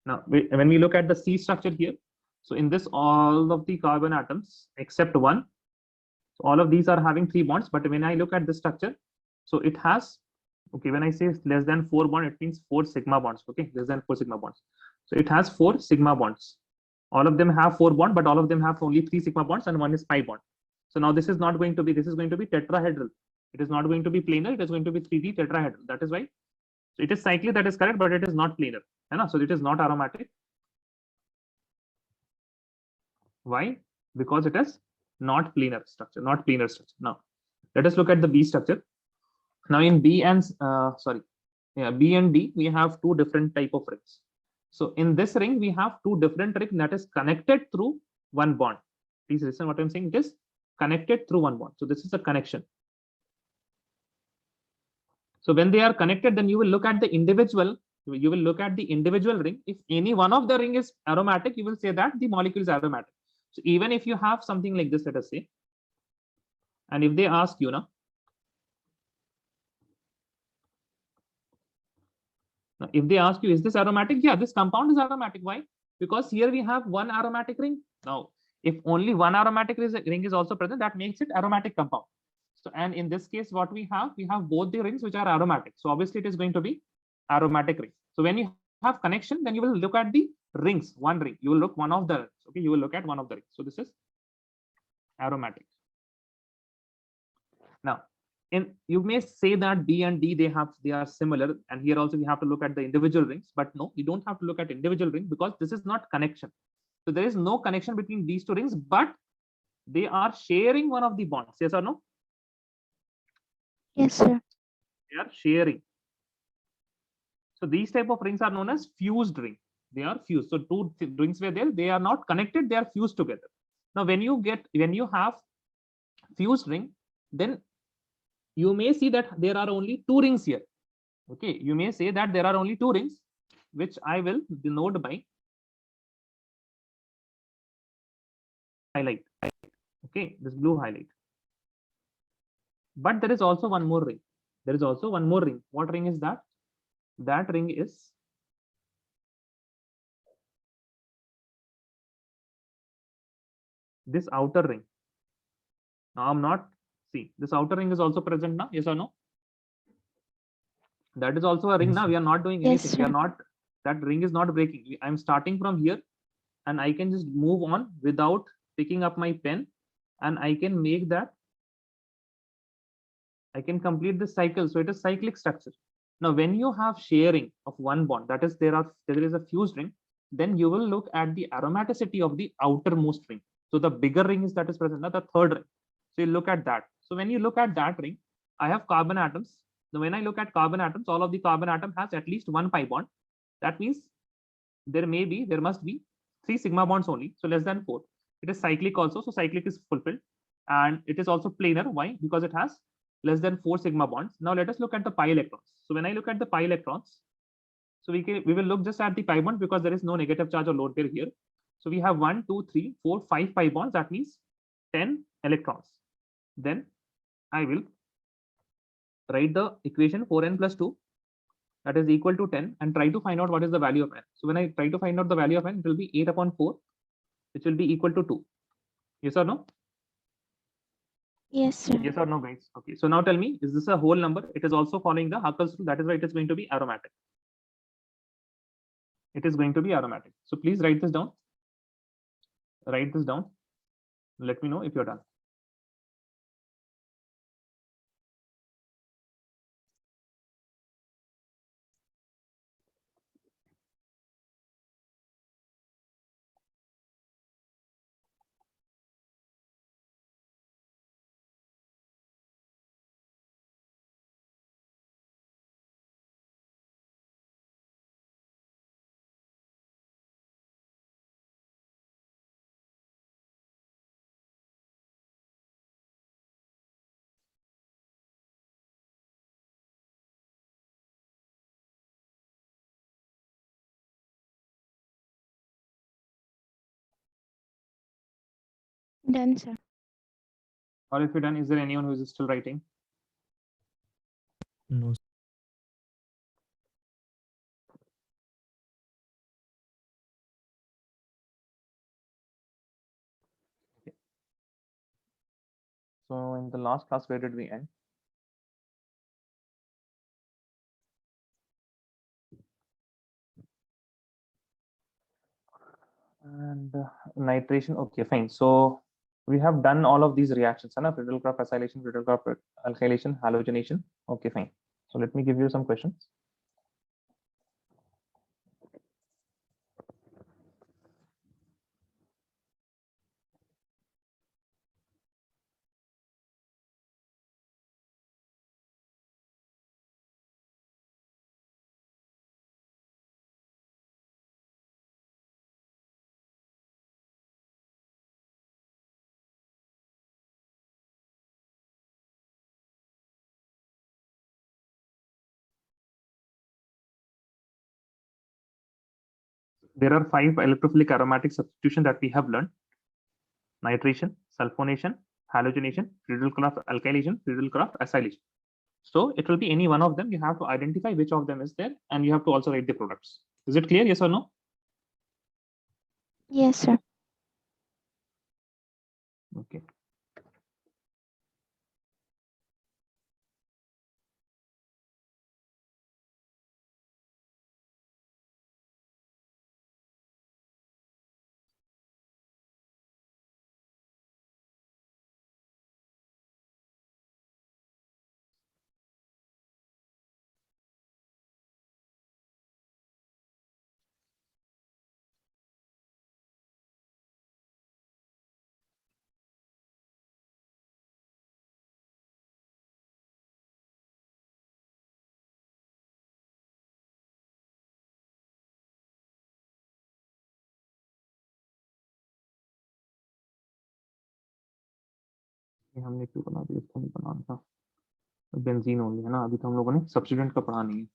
Now, when we look at the C structure here, so in this, all of the carbon atoms except one, so all of these are having 3 bonds. But when I look at the structure, so it has, okay, when I say less than 4 bond, it means 4 sigma bonds. Okay, less than 4 sigma bonds. So it has 4 sigma bonds. All of them have 4 bond, but all of them have only 3 sigma bonds, and one is pi bond. So now this is not going to be, this is going to be tetrahedral. It is not going to be planar. It is going to be 3D tetrahedral. That is why, so it is cyclic, that is correct, but it is not planar. So it is not aromatic. Why? Because it is not planar structure, not planar structure. Now let us look at the B structure. Now in B and B and D, we have 2 different type of rings. So in this ring, we have 2 different rings that is connected through 1 bond. Please listen what I'm saying. It is connected through 1 bond. So this is a connection. So when they are connected, then you will look at the individual. You will look at the individual ring. If any one of the ring is aromatic, you will say that the molecule is aromatic. So even if you have something like this, let us say, and if they ask you now, if they ask you, is this aromatic? Yeah, this compound is aromatic. Why? Because here we have 1 aromatic ring. Now, if only 1 aromatic ring is also present, that makes it aromatic compound. So, and in this case, what we have both the rings which are aromatic. So obviously it is going to be aromatic ring. So when you have connection, then you will look at the rings, 1 ring. You will look one of the rings. Okay, you will look at one of the rings. So this is aromatic. Now, you may say that B and D they are similar, and here also we have to look at the individual rings. But no, you don't have to look at individual rings because this is not connection. So there is no connection between these 2 rings, but they are sharing one of the bonds. Yes or no? Yes, sir. They are sharing. So these type of rings are known as fused ring. They are fused. So 2 rings were there. They are not connected. They are fused together. Now, when you have fused ring, then you may see that there are only 2 rings here. Okay, you may say that there are only 2 rings, which I will denote by highlight. Okay, this blue highlight. But there is also one more ring. There is also one more ring. What ring is that? That ring is this outer ring. Now I'm not, see, this outer ring is also present now. Yes or no? That is also a ring. Now we are not doing anything. Yes, we are not, that ring is not breaking. I'm starting from here, and I can just move on without picking up my pen, and I can make that, I can complete this cycle. So it is cyclic structure. Now, when you have sharing of 1 bond, that is there is a fused ring, then you will look at the aromaticity of the outermost ring. So the bigger ring is that is present, now the 3rd ring. So you look at that. So when you look at that ring, I have carbon atoms. Now when I look at carbon atoms, all of the carbon atom has at least 1 pi bond. That means there must be 3 sigma bonds only. So less than 4. It is cyclic also. So cyclic is fulfilled, and it is also planar. Why? Because it has less than 4 sigma bonds. Now let us look at the pi electrons. So when I look at the pi electrons, so we will look just at the pi bond because there is no negative charge or lone pair here. So we have 1, 2, 3, 4, 5 pi bonds. That means 10 electrons. Then I will write the equation 4n plus 2, that is equal to 10, and try to find out what is the value of n. So when I try to find out the value of n, it will be 8 upon 4, which will be equal to 2. Yes or no? Yes, sir. Yes or no, guys? Okay. So now tell me, is this a whole number? It is also following the Huckel's rule. That is why it is going to be aromatic. It is going to be aromatic. So please write this down. Write this down. Let me know if you're done. Done, sir. Or if you're done, is there anyone who is still writing? No, So in the last class, where did we end? And nitration. Okay, fine. So we have done all of these reactions, na? Friedel-Crafts acylation, Friedel-Crafts alkylation, halogenation. Okay, fine. So let me give you some questions. There are 5 electrophilic aromatic substitution that we have learned: nitration, sulfonation, halogenation, Friedel-Crafts alkylation, Friedel-Crafts acylation. So it will be any one of them. You have to identify which of them is there, and you have to also write the products. Is it clear? Yes or no? Yes, sir. Okay. ये हमने क्यों बना दिया? इसको नहीं बनाना था, benzene only है ना, अभी तो हम लोगों ने सब्स्टिट्यूएंट का पढ़ा नहीं है.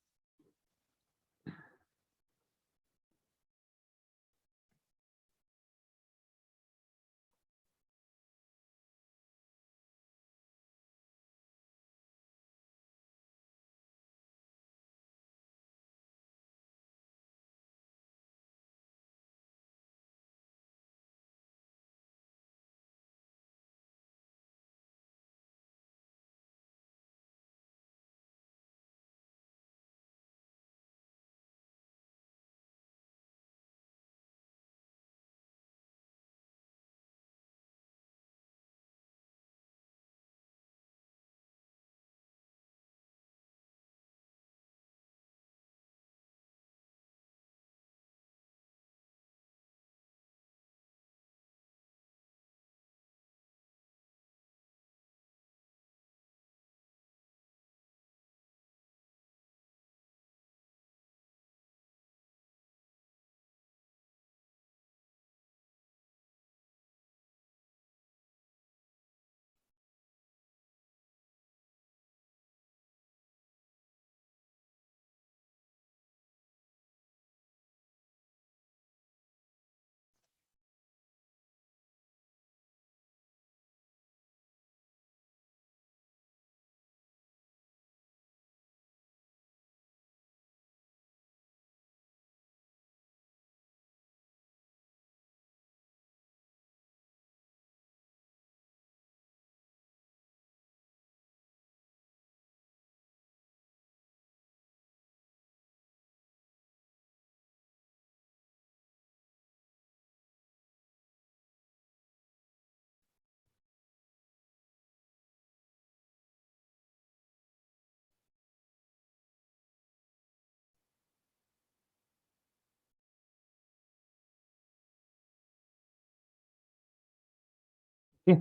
Okay.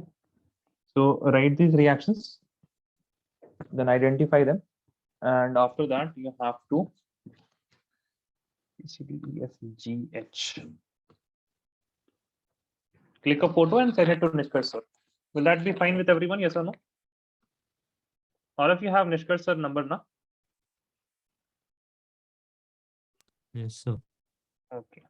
So write these reactions, then identify them, and after that you have to PCDEFGH. Click a photo and send it to Nishkar sir. Will that be fine with everyone? Yes or no? All of you have Nishkar sir number now? Yes, sir. Okay.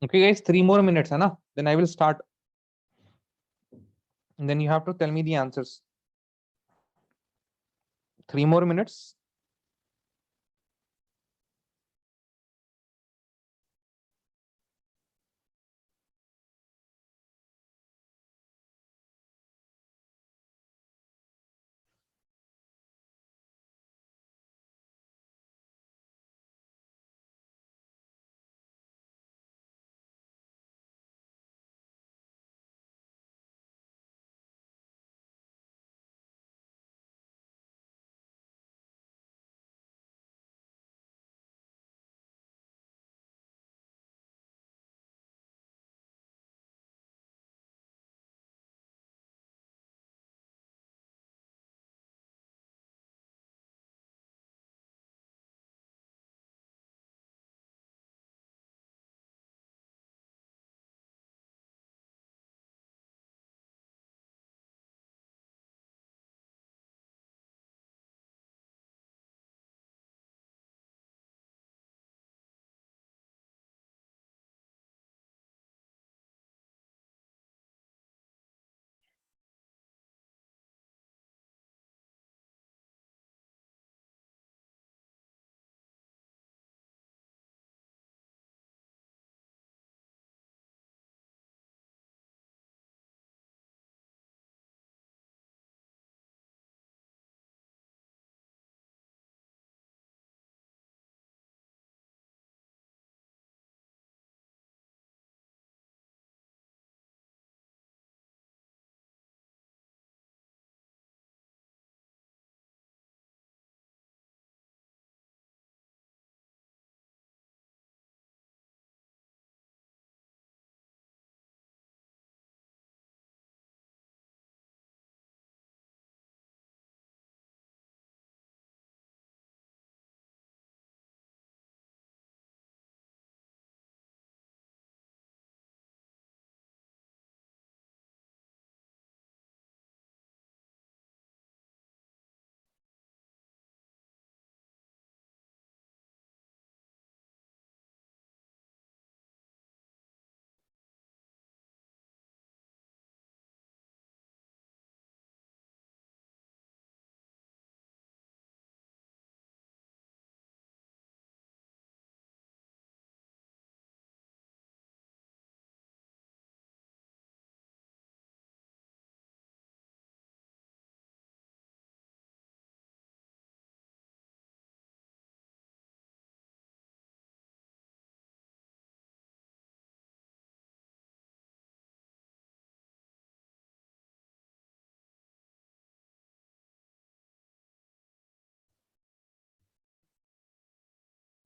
Okay, guys, 3 more minutes, hai na? Then I will start. And then you have to tell me the answers. 3 more minutes.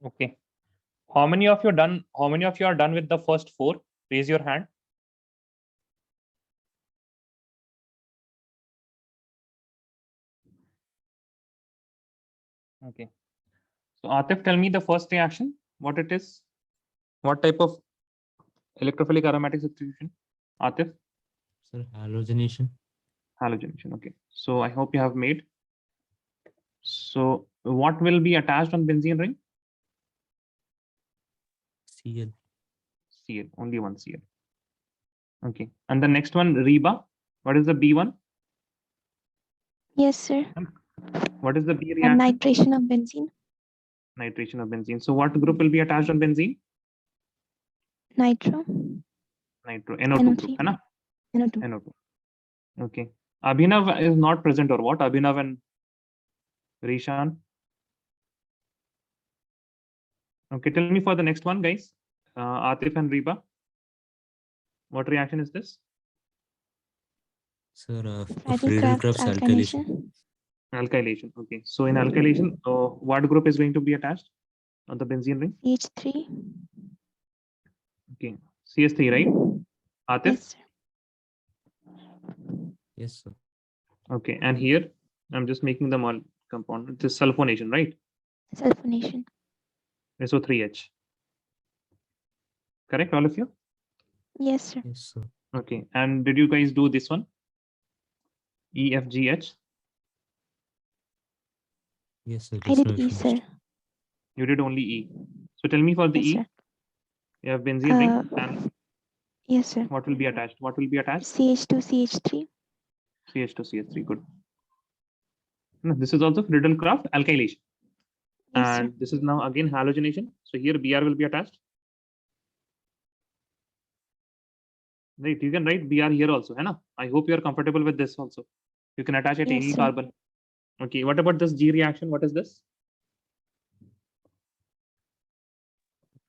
Okay. How many of you done? How many of you are done with the first 4? Raise your hand. Okay. So Atif, tell me the first reaction. What it is? What type of electrophilic aromatic substitution? Atif, Sir, halogenation. halogenation. Okay. So I hope you have made. So what will be attached on benzene ring? Cl. Cl. Only one Cl. Okay. And the next one, Reba. What is the B1? Yes, sir. What is the B And reaction? nitration of benzene. Nitration of benzene. So what group will be attached on benzene? Nitro. Nitro. NO2 NO3. group. है ना? NO2. NO2. Okay. Abhinav is not present or what? Abhinav and Rishan. Okay. Tell me for the next one, guys. Atif and Reba. What reaction is this? Sir, Friedel-Crafts Friedel-Crafts alkylation. alkylation. Alkylation. Okay. So in alkylation, what group is going to be attached on the benzene ring? CH3. Okay. CS3, right? Atif? Yes, sir. Yes, sir. Okay. And here, I'm just making them all compound. This sulfonation, right? Sulfonation. SO3H. Correct, all of you? Yes, sir. Yes, sir. Okay. And did you guys do this one? EFGH? Yes, sir. I did Just E, finished. sir. You did only E. So tell me for the Yes, E. sir. You have benzene ring, and Yes, sir. what will be attached? What will be attached? CH2CH3. CH2CH3. Good. No, this is also Friedel-Crafts alkylation. Yes, sir. And this is now again halogenation. So here Br will be attached. Right, you can write Br here also, hai na? I hope you are comfortable with this also. You can attach it Yes, any sir. carbon. Okay, what about this G reaction? What is this?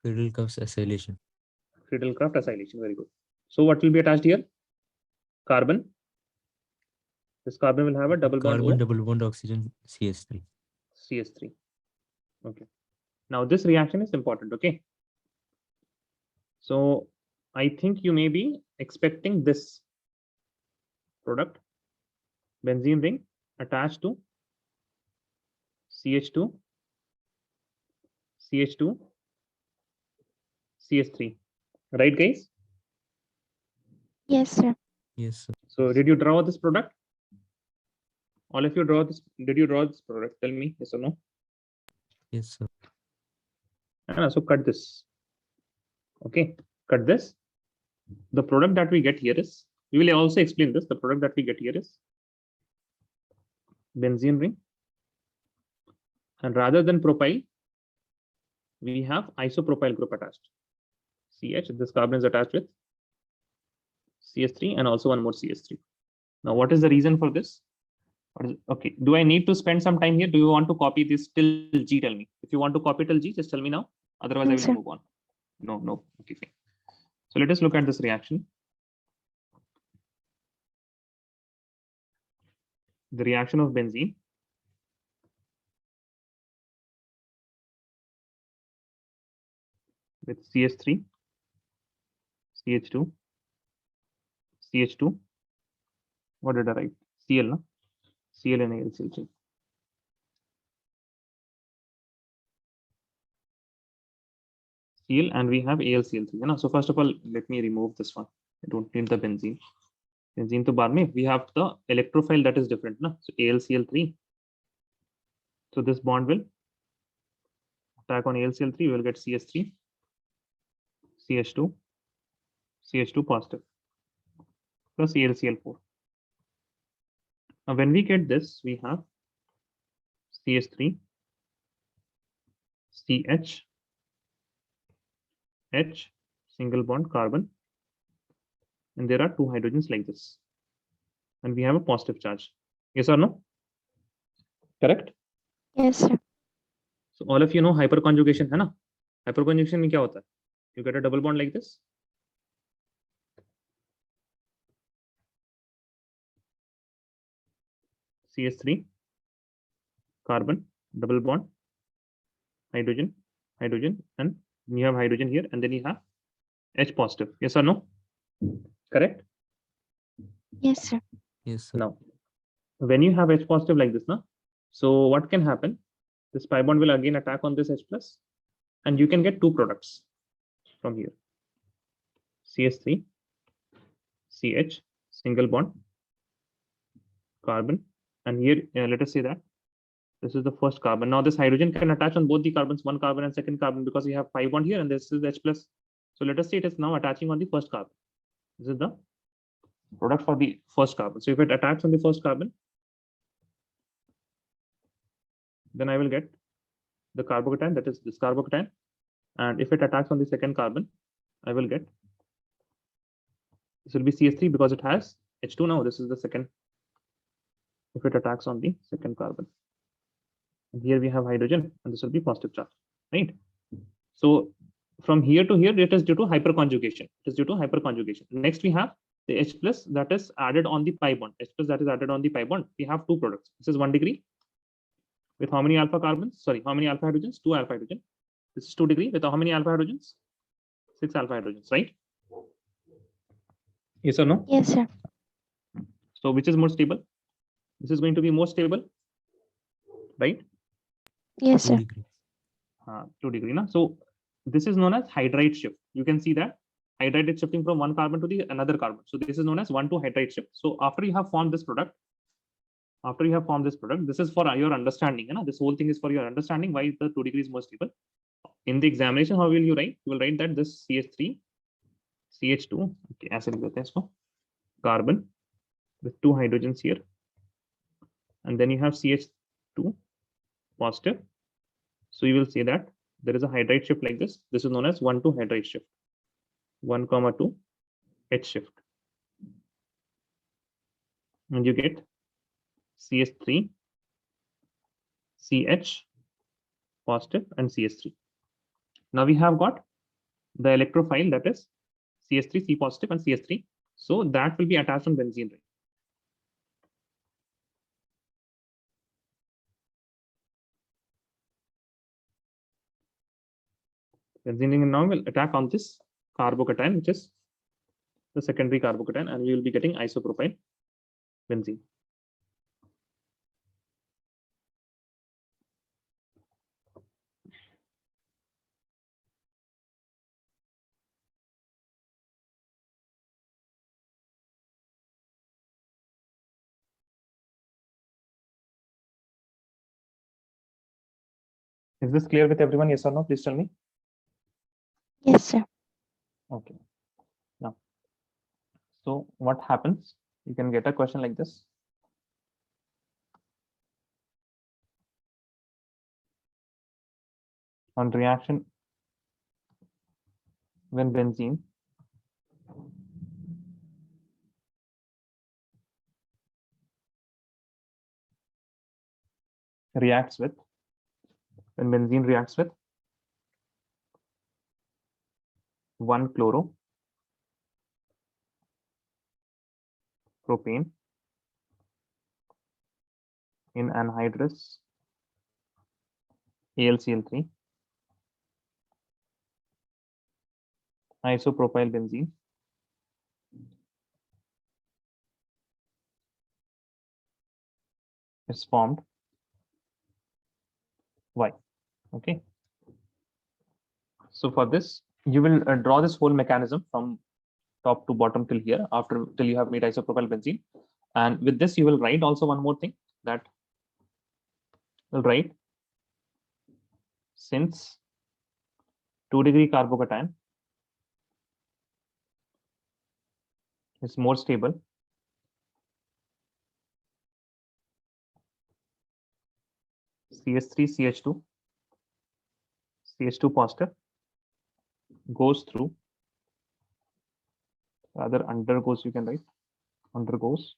Friedel-Crafts acylation. Friedel-Crafts acylation. Very good. So what will be attached here? Carbon. This carbon will have a double bond Carbon O, double bond oxygen CH3. CH3. Okay. Now this reaction is important. Okay. So I think you may be expecting this product, benzene ring attached to CH2, CH2, CH3. Right, guys? Yes, sir. Yes, sir. So did you draw this product? All of you draw this. Did you draw this product? Tell me, yes or no? Yes, sir. So cut this. Okay, cut this. The product that we get here is, we will also explain this. The product that we get here is benzene ring. And rather than propyl, we have isopropyl group attached. CH, this carbon is attached with CH3 and also one more CH3. Now, what is the reason for this? Okay, do I need to spend some time here? Do you want to copy this till G? Tell me. If you want to copy till G, just tell me now. Otherwise, No, I will sir. move on. No. Okay, fine. So let us look at this reaction. The reaction of benzene with CH3, CH2, CH2. What did I write? Cl, no? Cl and AlCl3. Cl and we have AlCl3. You know? So first of all, let me remove this one. I don't need the benzene. Benzene to bar mein, we have the electrophile that is different. No? So AlCl3. So this bond will attack on AlCl3. We will get CH3, CH2, CH2 positive plus AlCl4. Now when we get this, we have CH3, CH, H, single bond carbon, and there are two hydrogens like this, and we have a positive charge. Yes or no? Correct? Yes, sir. So all of you know hyperconjugation, है ना? Hyperconjugation में क्या होता है? You get a double bond like this. CH3, carbon, double bond, hydrogen, hydrogen, and you have hydrogen here, and then you have H positive. Yes or no? Correct? Yes, sir. Yes, sir. Now, when you have H positive like this, na, so what can happen? This pi bond will again attack on this H plus, and you can get two products from here. CH3, CH, single bond, carbon, and here let us say that this is the first carbon. Now this hydrogen can attach on both the carbons, one carbon and second carbon, because we have pi bond here, and this is H plus. So let us say it is now attaching on the first carbon. This is the product for the first carbon. So if it attacks on the first carbon, then I will get the carbocation, that is this carbocation. And if it attacks on the second carbon, I will get, this will be CH3 because it has H2 now. This is the second. If it attacks on the second carbon, and here we have hydrogen, and this will be positive charge, right? So from here to here, it is due to hyperconjugation. It is due to hyperconjugation. Next, we have the H plus that is added on the pi bond. H plus that is added on the pi bond. We have two products. This is 1 degree with how many alpha carbons? Sorry, how many alpha hydrogens? 2 alpha hydrogen. This is 2 degree with how many alpha hydrogens? 6 alpha hydrogens, right? Yes or no? Yes, sir. So which is more stable? This is going to be more stable, right? Yes, 2 sir. degree. 2 degree. Na? So this is known as hydride shift. You can see that hydride is shifting from one carbon to the another carbon. So this is known as 1,2 hydride shift. So after you have formed this product, this is for your understanding. You know, this whole thing is for your understanding why the 2 degree is more stable. in the examination, how will you write? You will write that this CH3, CH2, okay, acid carbon with 2 hydrogens here, and then you have CH2 positive. So you will say that there is a hydride shift like this. This is known as 1,2 hydride shift. 1,2 H shift, and you get CH3, CH positive, and CH3. Now we have got the electrophile, that is CH3, C positive, and CH3. So that will be attached on benzene ring. Benzene ring now will attack on this carbocation, which is the secondary carbocation, and we will be getting isopropyl benzene. Is this clear with everyone? Yes or no? Please tell me. Yes, sir. Okay. Now, so what happens? You can get a question like this. On reaction when benzene reacts with, when benzene reacts with 1-chloro propane in anhydrous AlCl3, isopropyl benzene is formed. Why? Okay. So for this, you will draw this whole mechanism from top to bottom till here, till you have made isopropyl benzene. And with this, you will write also one more thing, that will write, since 2-degree carbocation is more stable, CH3, CH2 positive goes through, rather undergoes, you can write, undergoes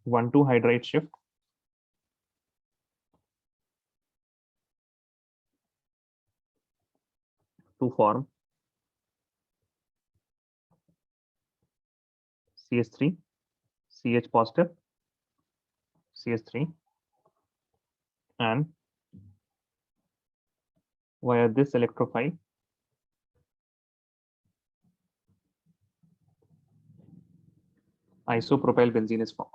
one-two hydride shift to form CH3, CH positive, CH3, and via this electrophile isopropyl benzene is formed.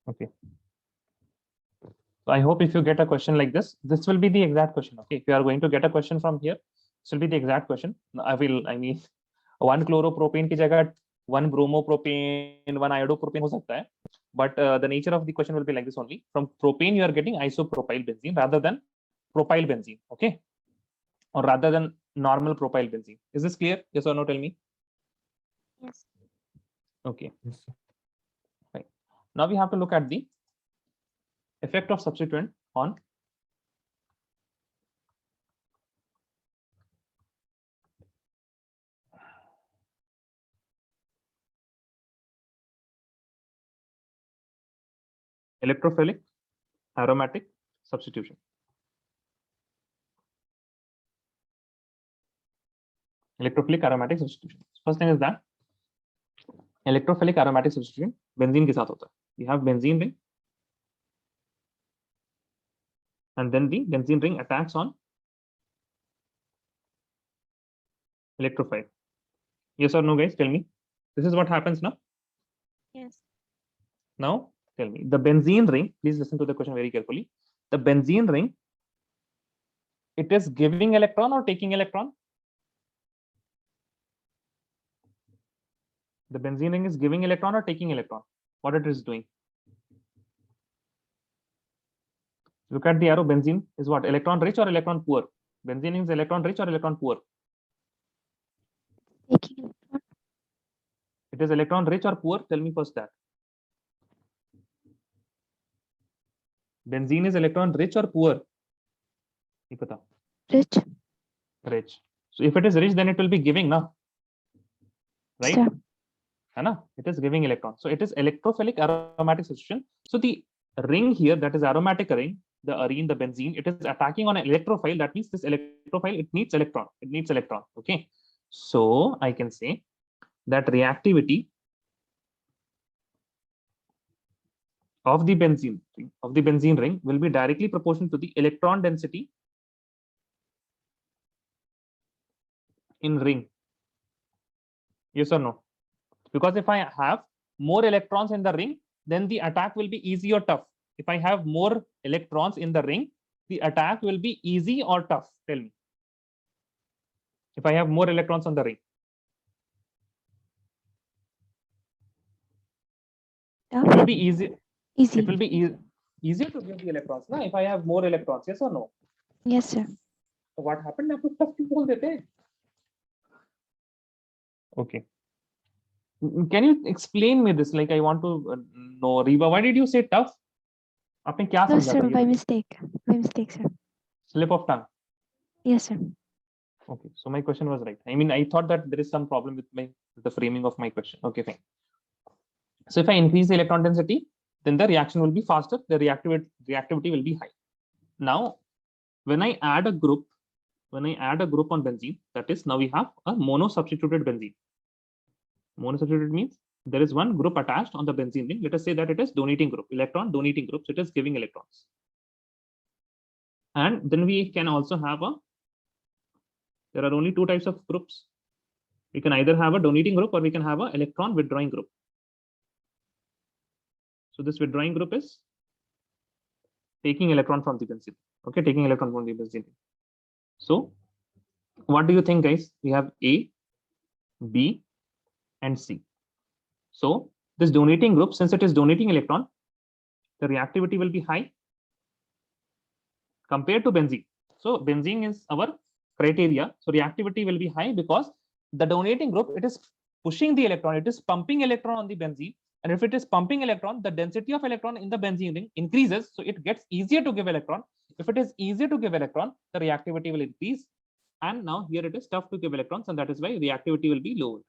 Okay. So I hope if you get a question like this will be the exact question. Okay. If you are going to get a question from here, this will be the exact question. I mean, 1 chloropropane की जगह 1 bromopropane, 1 iodopropane हो सकता है. But the nature of the question will be like this only. From propane, you are getting isopropyl benzene rather than propyl benzene. Okay. Or rather than normal propyl benzene. Is this clear? Yes or no? Tell me. Yes. Okay. Yes, sir. Right. Now we have to look at the effect of substituent on electrophilic aromatic substitution. Electrophilic aromatic substitution. First thing is that electrophilic aromatic substitution benzene के साथ होता है. You have benzene ring, and then the benzene ring attacks on electrophile. Yes or no, guys? Tell me. This is what happens now. Yes. Now tell me, the benzene ring, please listen to the question very carefully. The benzene ring, it is giving electron or taking electron? The benzene ring is giving electron or taking electron? What it is doing? Look at the arrow. Benzene is what? Electron rich or electron poor? Benzene is electron rich or electron poor? Taking electron. It is electron rich or poor? Tell me first that. Benzene is electron rich or poor? नहीं पता. Rich. Rich. So if it is rich, then it will be giving, na? Right? Sir. Hai it is giving electron. So it is electrophilic aromatic substitution. So the ring here, that is aromatic ring, the arene, the benzene, it is attacking on an electrophile. That means this electrophile, it needs electron. It needs electron. Okay. So I can say that reactivity of the benzene ring will be directly proportional to the electron density in ring. Yes or no? Because if I have more electrons in the ring, then the attack will be easy or tough. If I have more electrons in the ring, the attack will be easy or tough. Tell me. If I have more electrons on the ring. Tough. It will be easy. Easy. It will be easier to give the electrons. Na? If I have more electrons, yes or no? Yes, sir. So what happened? Tough to hold it. Okay. Can you explain me this? Like I want to know, Reba, why did you say tough? आपने क्या No, समझा sir, था ये? by mistake. By mistake, sir. Slip of tongue. Yes, sir. Okay, so my question was right. I mean, I thought that there is some problem with the framing of my question. Okay, fine. So if I increase the electron density, then the reaction will be faster. The reactivity will be high. Now, when I add a group on benzene, that is, now we have a mono-substituted benzene. Mono-substituted means there is one group attached on the benzene ring. Let us say that it is donating group, electron donating group. So it is giving electrons. And then we can also have there are only two types of groups. We can either have a donating group or we can have an electron withdrawing group. So this withdrawing group is taking electron from the benzene. Okay, taking electron from the benzene. So what do you think, guys? We have A, B, and C. So this donating group, since it is donating electron, the reactivity will be high compared to benzene. So benzene is our criteria. So reactivity will be high because the donating group, it is pushing the electron, it is pumping electron on the benzene. And if it is pumping electron, the density of electron in the benzene ring increases. So it gets easier to give electron. If it is easier to give electron, the reactivity will increase. And now here it is tough to give electrons, and that is why reactivity will be lower.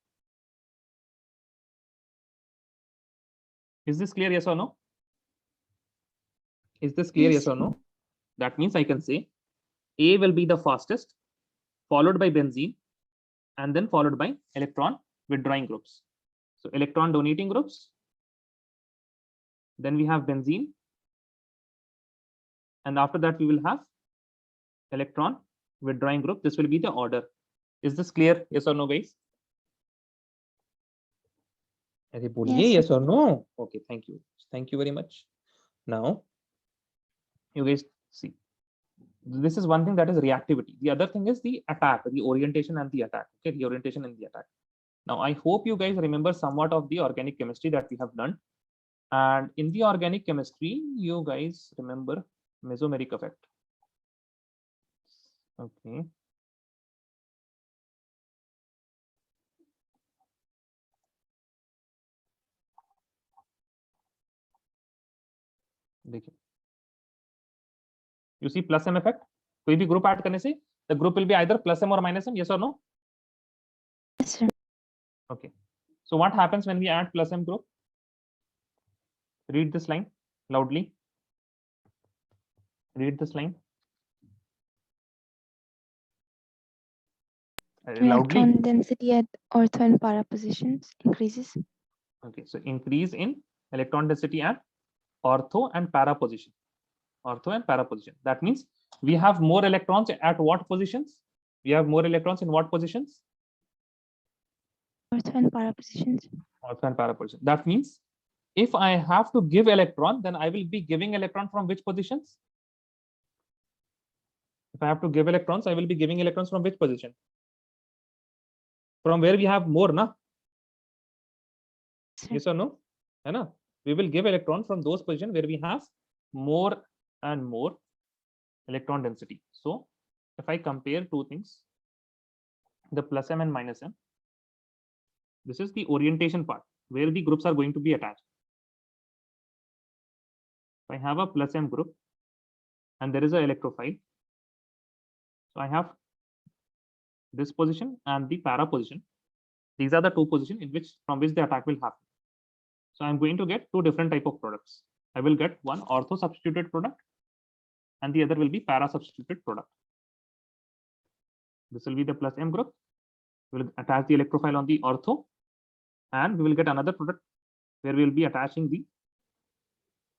Is this clear? Yes or no? Is this clear? Yes or no? That means I can say A will be the fastest, followed by benzene, and then followed by electron withdrawing groups. So electron donating groups. Then we have benzene. And after that, we will have electron withdrawing group. This will be the order. Is this clear? Yes or no, guys? Yes or no? Okay, thank you. Thank you very much. Now, you guys see. This is one thing, that is reactivity. The other thing is the attack, the orientation and the attack. Okay, the orientation and the attack. Now, I hope you guys remember somewhat of the organic chemistry that we have done. And in the organic chemistry, you guys remember mesomeric effect. Okay. देखिए. You see plus M effect? कोई भी group add करने से the group will be either plus M or minus M. Yes or no? Yes, sir. Okay. So what happens when we add plus M group? Read this line loudly. Read this line. Loudly. Electron density at ortho and para positions increases. Okay, so increase in electron density at ortho and para position. Ortho and para position. That means we have more electrons at what positions? We have more electrons in what positions? Ortho and para positions. Ortho and para position. That means if I have to give electron, then I will be giving electron from which positions? If I have to give electrons, I will be giving electrons from which position? From where we have more, na? sir. Yes or no? है ना? We will give electron from those positions where we have more and more electron density. So if I compare two things, the plus m and minus m, this is the orientation part where the groups are going to be attached. If I have a plus m group and there is an electrophile, so I have this position and the para position. These are the two positions in which from which the attack will happen. So I'm going to get two different type of products. I will get one ortho substituted product and the other will be para substituted product. This will be the plus m group. We will attach the electrophile on the ortho and we will get another product where we will be attaching the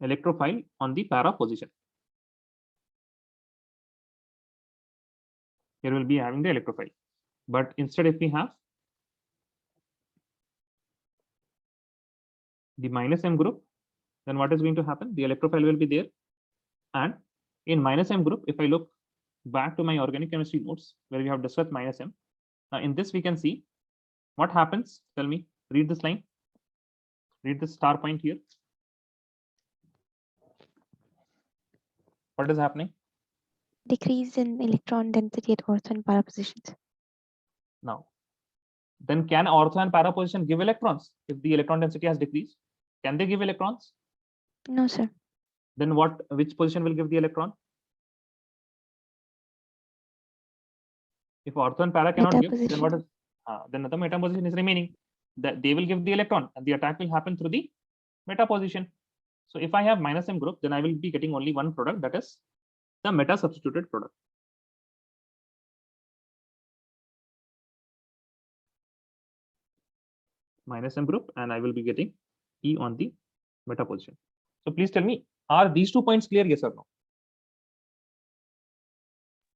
electrophile on the para position. Here we will be having the electrophile. But instead, if we have the minus m group, then what is going to happen? The electrophile will be there. And in minus m group, if I look back to my organic chemistry notes where we have discussed minus m, now in this we can see what happens. Tell me, read this line, read the star point here. What is happening? Decrease in electron density at ortho and para positions. Now, then can ortho and para position give electrons if the electron density has decreased? Can they give electrons? No, sir. Then which position will give the electron? If ortho and para cannot Meta give, then what is then the meta position is remaining. That they will give the electron and the attack will happen through the meta position. So if I have minus m group, then I will be getting only one product, that is the meta substituted product. Minus m group, and I will be getting E on the meta position. So please tell me, are these 2 points clear? Yes or no?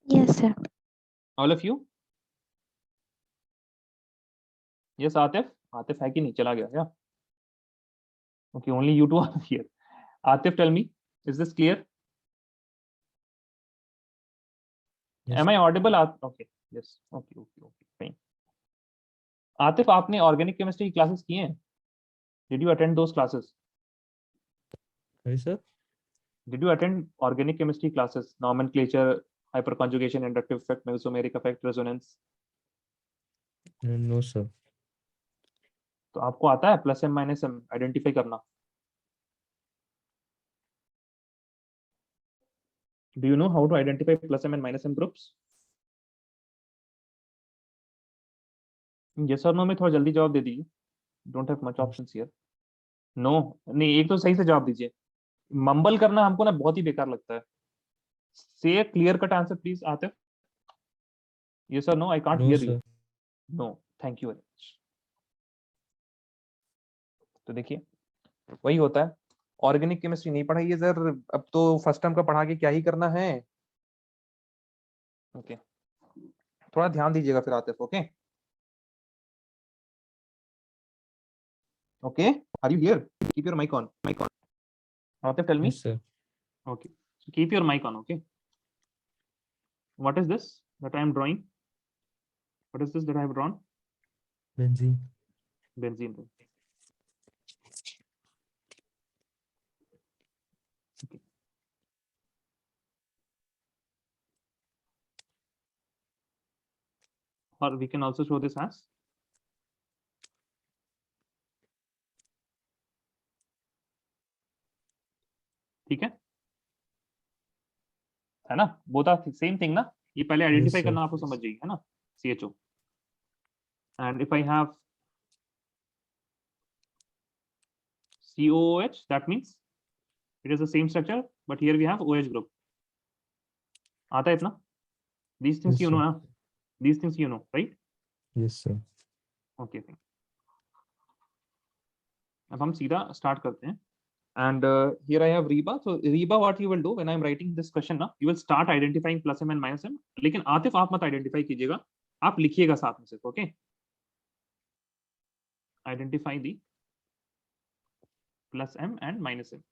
Yes, sir. All of you? Yes, Atif? Atif hai ki nahi? Chala gaya, yeah. Okay, only you two are here. Atif, tell me, is this clear? Yes. Am I audible? Okay, yes. Okay, fine. Atif, आपने organic chemistry classes किए हैं? Did you attend those classes? Sorry, sir. Did you attend organic chemistry classes? Nomenclature, hyperconjugation, inductive effect, mesomeric effect, resonance? No, sir. तो आपको आता है plus M minus M identify करना? Do you know how to identify plus m and minus m groups? Yes or no में थोड़ा जल्दी जवाब दे दीजिए. Don't have much options here. No, नहीं, एक तो सही से जवाब दीजिए. मम्बल करना हमको ना बहुत ही बेकार लगता है. Say a clear cut answer, please, Atif. Yes or no? I can't No, hear sir. you. No, thank you very much. तो देखिए वही होता है. ऑर्गेनिक केमिस्ट्री नहीं पढ़ाई है सर, अब तो फर्स्ट टर्म का पढ़ा के क्या ही करना है. ओके, थोड़ा ध्यान दीजिएगा फिर Atif. Okay okay, are you here? Keep your mic on. Atif, tell me. Yes, sir. Okay, so keep your mic on. Okay, what is this that I am drawing? What is this that I have drawn? Benzene. Benzene. Okay. Or we can also show this as ठीक है ना? Both are same thing ना. ये पहले identify sir. करना आपको समझ जाइए, है ना? CHO. And if I have COOH, that means it is the same structure, but here we have OH group. आता है इतना? These things Yes, you know, sir. ना? These things you know, right? Yes, sir. Okay, fine. अब हम सीधा start करते हैं. And here I have Reba. So Reba, what you will do when I'm writing this question ना, you will start identifying plus m and minus m. लेकिन आतिफ आप मत identify कीजिएगा, आप लिखिएगा साथ में सिर्फ. Okay? Identify the plus m and minus m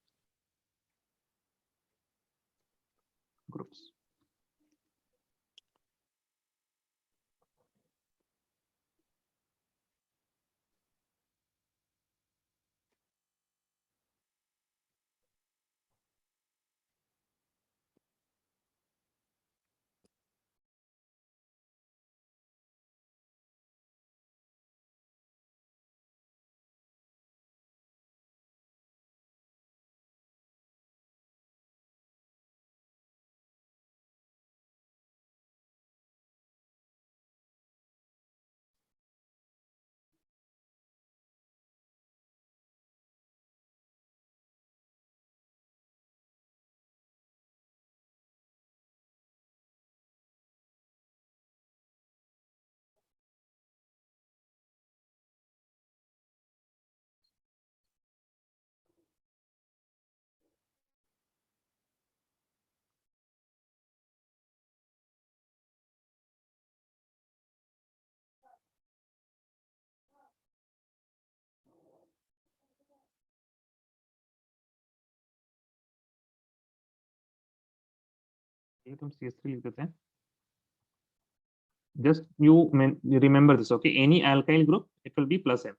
groups. ठीक है, हम CH3 लिख देते हैं. Just you remember this, okay? Any alkyl group, it will be plus M.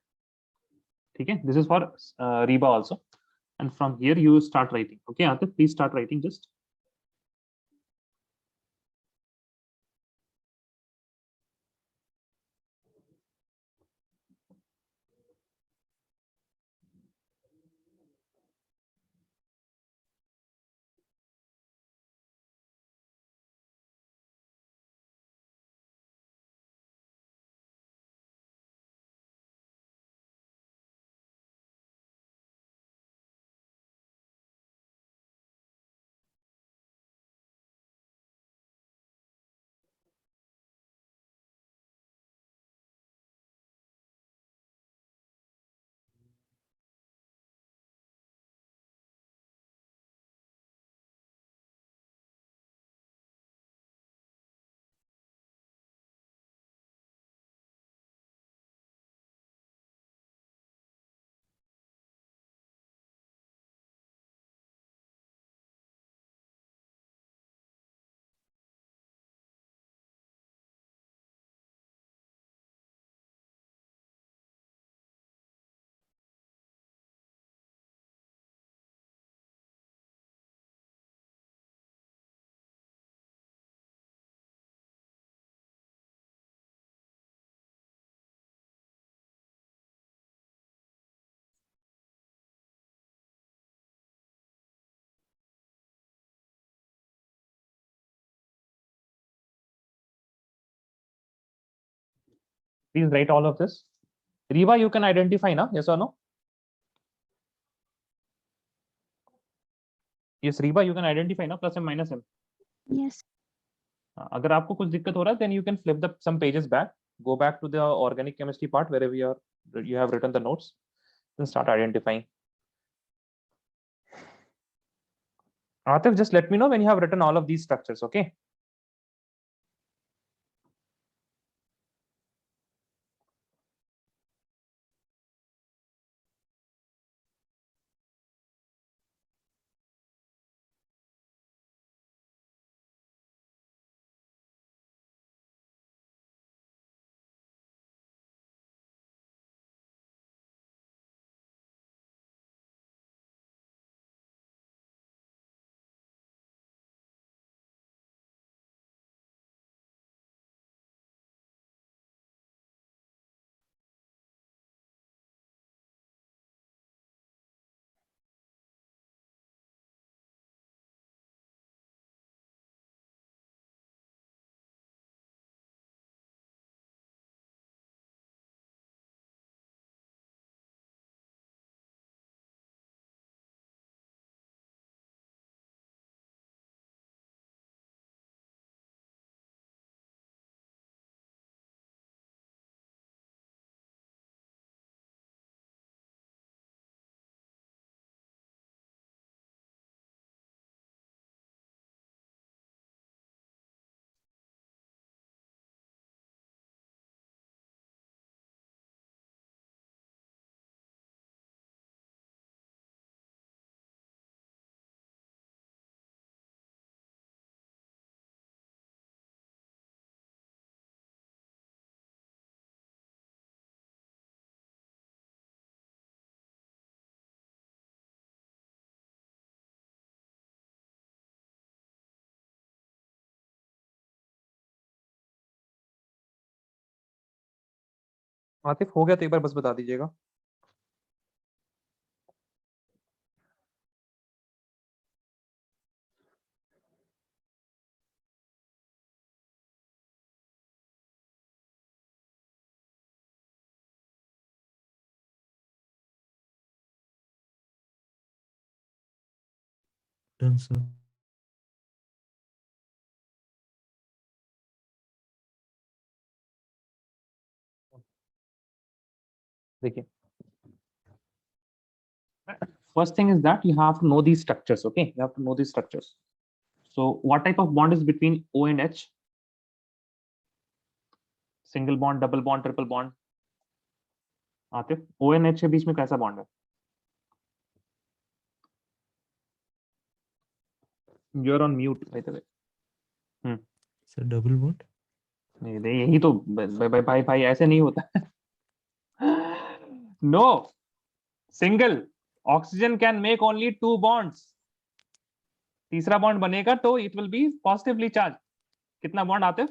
Okay, this is for Reba also. And from here you start writing. Okay, Atif, please start writing just. Please write all of this. Reba, you can identify now, yes or no? Yes, Reba, you can identify now, plus M minus M. Yes. अगर आपको कुछ दिक्कत हो रहा है, then you can flip the some pages back, go back to the organic chemistry part wherever you have written the notes, then start identifying. Atif, just let me know when you have written all of these structures, okay? Atif हो गया तो एक बार बस बता दीजिएगा. Done, sir. देखिए, first thing is that you have to know these structures, okay? You have to know these structures. So what type of bond is between O and H? Single bond, double bond, triple bond? Atif, O and H के बीच में कैसा bond है? You're on mute, by the way. Sir double bond. नहीं नहीं, यही तो भाई भाई भाई ऐसे नहीं होता. No, single. Oxygen can make only 2 bonds. तीसरा बॉन्ड बनेगा तो it will be positively charge. कितना बॉन्ड आते?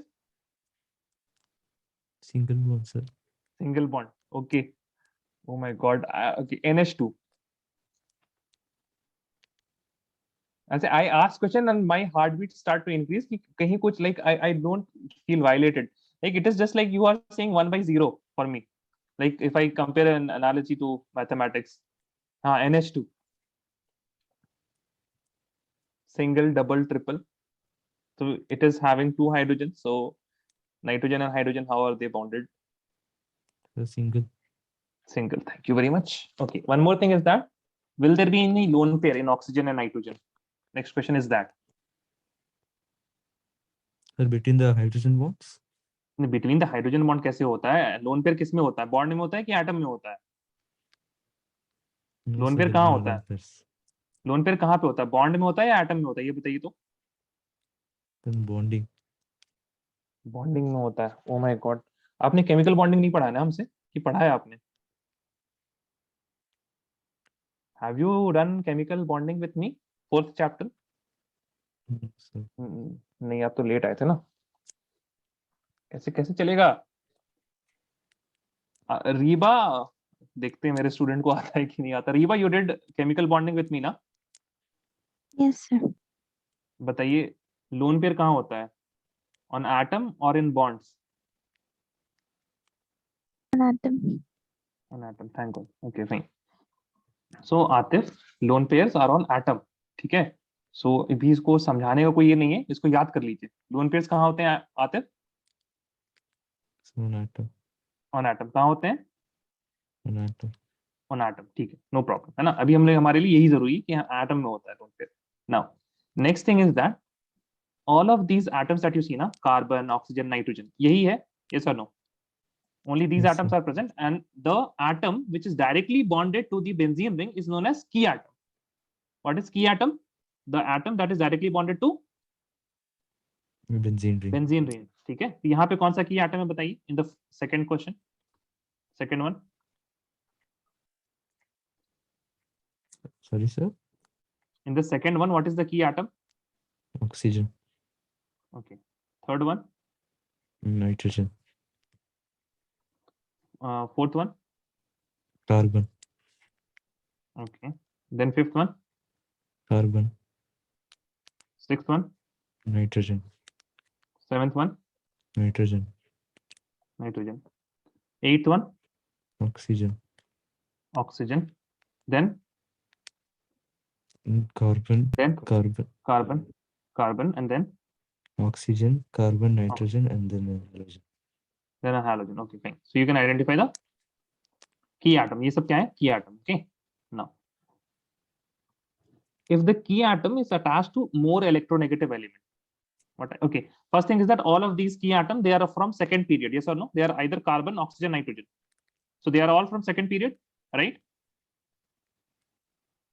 Single bond sir. Single bond. Okay. Oh my god. Okay, NH2. ऐसे I ask question and my heart beat start to increase कि कहीं कुछ like I don't feel violated. Like it is just like you are saying 1/0 for me. Like if I compare an analogy to mathematics. NH2. Single, double, triple. So it is having 2 hydrogens. So nitrogen and hydrogen, how are they bonded? Single. Single. Thank you very much. Okay. One more thing is that, will there be any lone pair in oxygen and nitrogen? Next question is that. Sir, between the hydrogen bonds? Between the hydrogen bond कैसे होता है? Lone pair किस में होता है? Bond में होता है कि atom में होता है? No, Lone sir, pair there कहाँ are no होता है? lone pairs. Lone pair कहाँ पे होता है? Bond में होता है या atom में होता है? ये बताइए तो. Then bonding. बॉन्डिंग में होता है. ओ माय गॉड. आपने केमिकल बॉन्डिंग नहीं पढ़ा है ना हमसे, कि पढ़ा है आपने? Have you done chemical bonding with me, 4th chapter? No, sir. नहीं, आप तो लेट आए थे ना. कैसे कैसे चलेगा? रीबा, देखते हैं मेरे स्टूडेंट को आता है कि नहीं आता. Reeba, you did chemical bonding with me ना? Yes, sir. बताइए, लोन पेयर कहाँ होता है? ऑन एटम और in bonds? An atom. On atom. Thank God. Okay fine. So Atif, lone pairs are on atom. ठीक है. सो भी इसको समझाने का कोई ये नहीं है, इसको याद कर लीजिए. लोन पेयर्स कहाँ होते हैं Atif? So on atom. On atom. कहाँ होते हैं? On atom. On atom. ठीक है, नो प्रॉब्लम, है ना. अभी हम लोग, हमारे लिए यही जरूरी है कि एटम में होता है lone pair. Now next thing is that all of these atoms that you see na, carbon, oxygen, nitrogen, yahi hai, yes or no? Only these Yes, atoms sir. are present, and the atom which is directly bonded to the benzene ring is known as key atom. What is key atom? The atom that is directly bonded to Benzene ring. benzene ring. ठीक है. तो यहाँ पे कौन सा key atom है बताइए, in the second question, second one. Sorry, sir. In the second one, what is the key atom? Oxygen. Okay. Third one. Nitrogen. Fourth one. Carbon. Okay. Then fifth one. Carbon. Sixth one. Nitrogen. Seventh one. Nitrogen. Nitrogen. Eighth one. Oxygen. Oxygen. Then Carbon. then Carbon. carbon, carbon, and then Oxygen, carbon, nitrogen, and then halogen. a halogen. Okay, fine. So you can identify the key atom. ये सब क्या है? Key atom. Okay. Now, if the key atom is attached to more electronegative element, what? Okay. First thing is that all of these key atoms, they are from second period. Yes or no? They are either carbon, oxygen, nitrogen. So they are all from second period, right?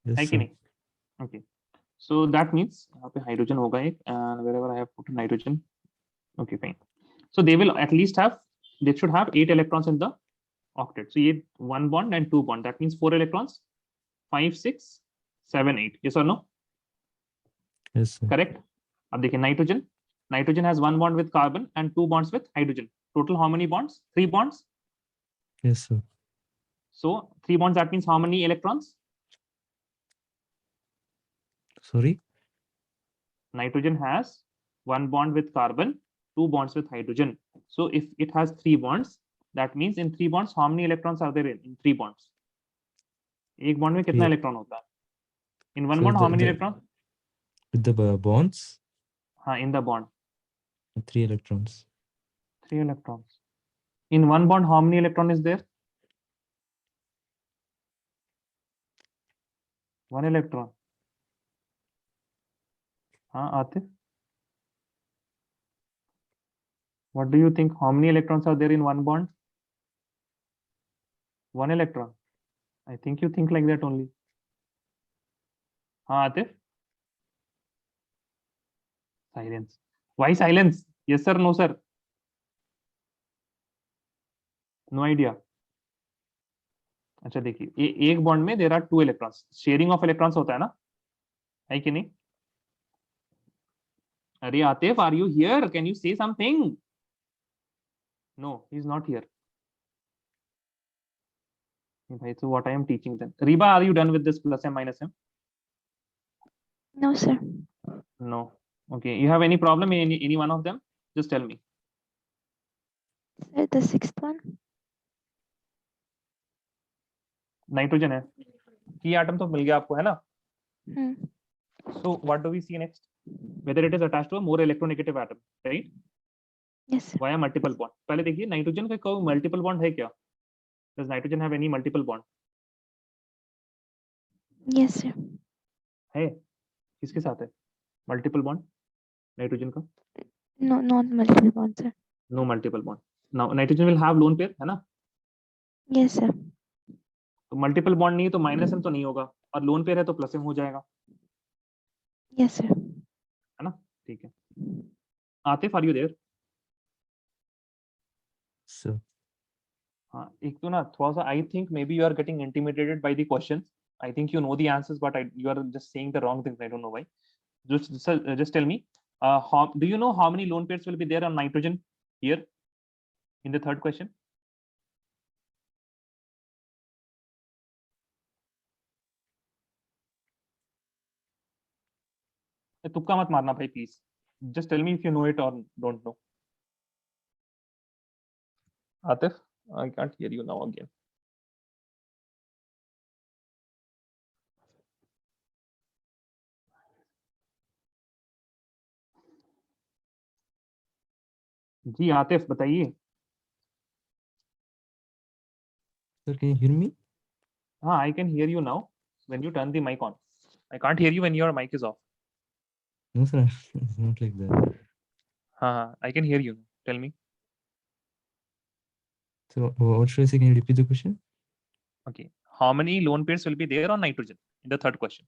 Yes, है कि sir. नहीं? Okay. So that means यहाँ पे hydrogen होगा एक, and wherever I have put nitrogen. Okay, fine. So they will at least have, they should have 8 electrons in the octet. So ये 1 bond and 2 bond. That means 4 electrons. 5, 6, 7, 8. Yes or no? Yes, sir. Correct. अब देखिए nitrogen. Nitrogen has 1 bond with carbon and 2 bonds with hydrogen. Total how many bonds? 3 bonds. Yes, sir. So 3 bonds, that means how many electrons? Sorry? Nitrogen has 1 bond with carbon, 2 bonds with hydrogen. So if it has 3 bonds, that means in 3 bonds, how many electrons are there in 3 bonds? एक bond में कितना Yeah. electron होता है? In one So bond, how many electrons? with the bonds, हाँ, in the bond, 3 electrons. 3 electrons. In one bond, how many electron is there? 1 electron. हाँ, Atif. What do you think? How many electrons are there in one bond? 1 electron. I think you think like that only. हाँ, Atif. Silence. Why silence? Yes sir, no sir, no idea. अच्छा देखिए, एक bond में there are 2 electrons, sharing of electrons होता है ना, है कि नहीं? अरे Atif, are you here? Can you say something? No, he is not here. भाई, so what I am teaching then? Reba, are you done with this plus m minus m? No, sir. No. Okay, you have any problem in any one of them? Just tell me. Sir, the sixth one. Nitrogen है, की atom तो मिल गया आपको, है ना? Hmm. So what do we see next? Whether it is attached to a more electronegative atom, right? Yes, sir. Via multiple bond. पहले देखिए nitrogen का कोई मल्टीपल बॉन्ड है क्या? Does nitrogen have any multiple bond? Yes, sir. है, किसके साथ है मल्टीपल बॉन्ड नाइट्रोजन का? No, not multiple bonds, sir. No multiple bond. Now nitrogen will have lone pair, है ना? Yes, sir. तो मल्टीपल बॉन्ड नहीं है तो माइनस एम तो नहीं होगा, और लोन पेयर है तो प्लस एम हो जाएगा, Yes, sir. है ना? ठीक है. Atif, are you there? So, हाँ, एक तो ना थोड़ा सा I think maybe you are getting intimidated by the questions. I think you know the answers but you are just saying the wrong things. I don't know why. Just tell me, do you know how many lone pairs will be there on nitrogen here in the third question? तुक्का मत मारना भाई, please. Just tell me if you know it or don't know. Atif, I can't hear you now again. जी आतिफ बताइए. sir, can you hear me? हाँ, I can hear you now when you turn the mic on. I can't hear you when your mic is off. No, sir, it's not like that. हाँ, I can hear you. Tell me. So, what should I say? Can you repeat the question? Okay. How many lone pairs will be there on nitrogen in the third question?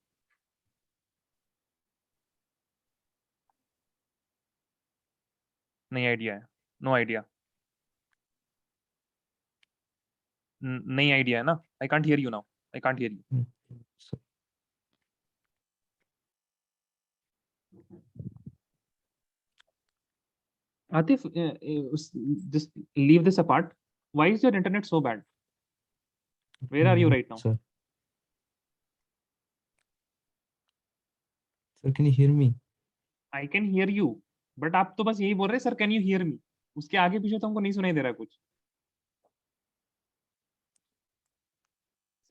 नहीं idea है. No idea. नहीं idea है ना. I can't hear you now. I can't hear you. So, Atif, just leave this apart. Why is your internet so bad? Where are you right now? Sir, can you hear me? I can hear you, but आप तो बस यही बोल रहे sir can you hear me. उसके आगे पीछे तो हमको नहीं सुनाई दे रहा कुछ.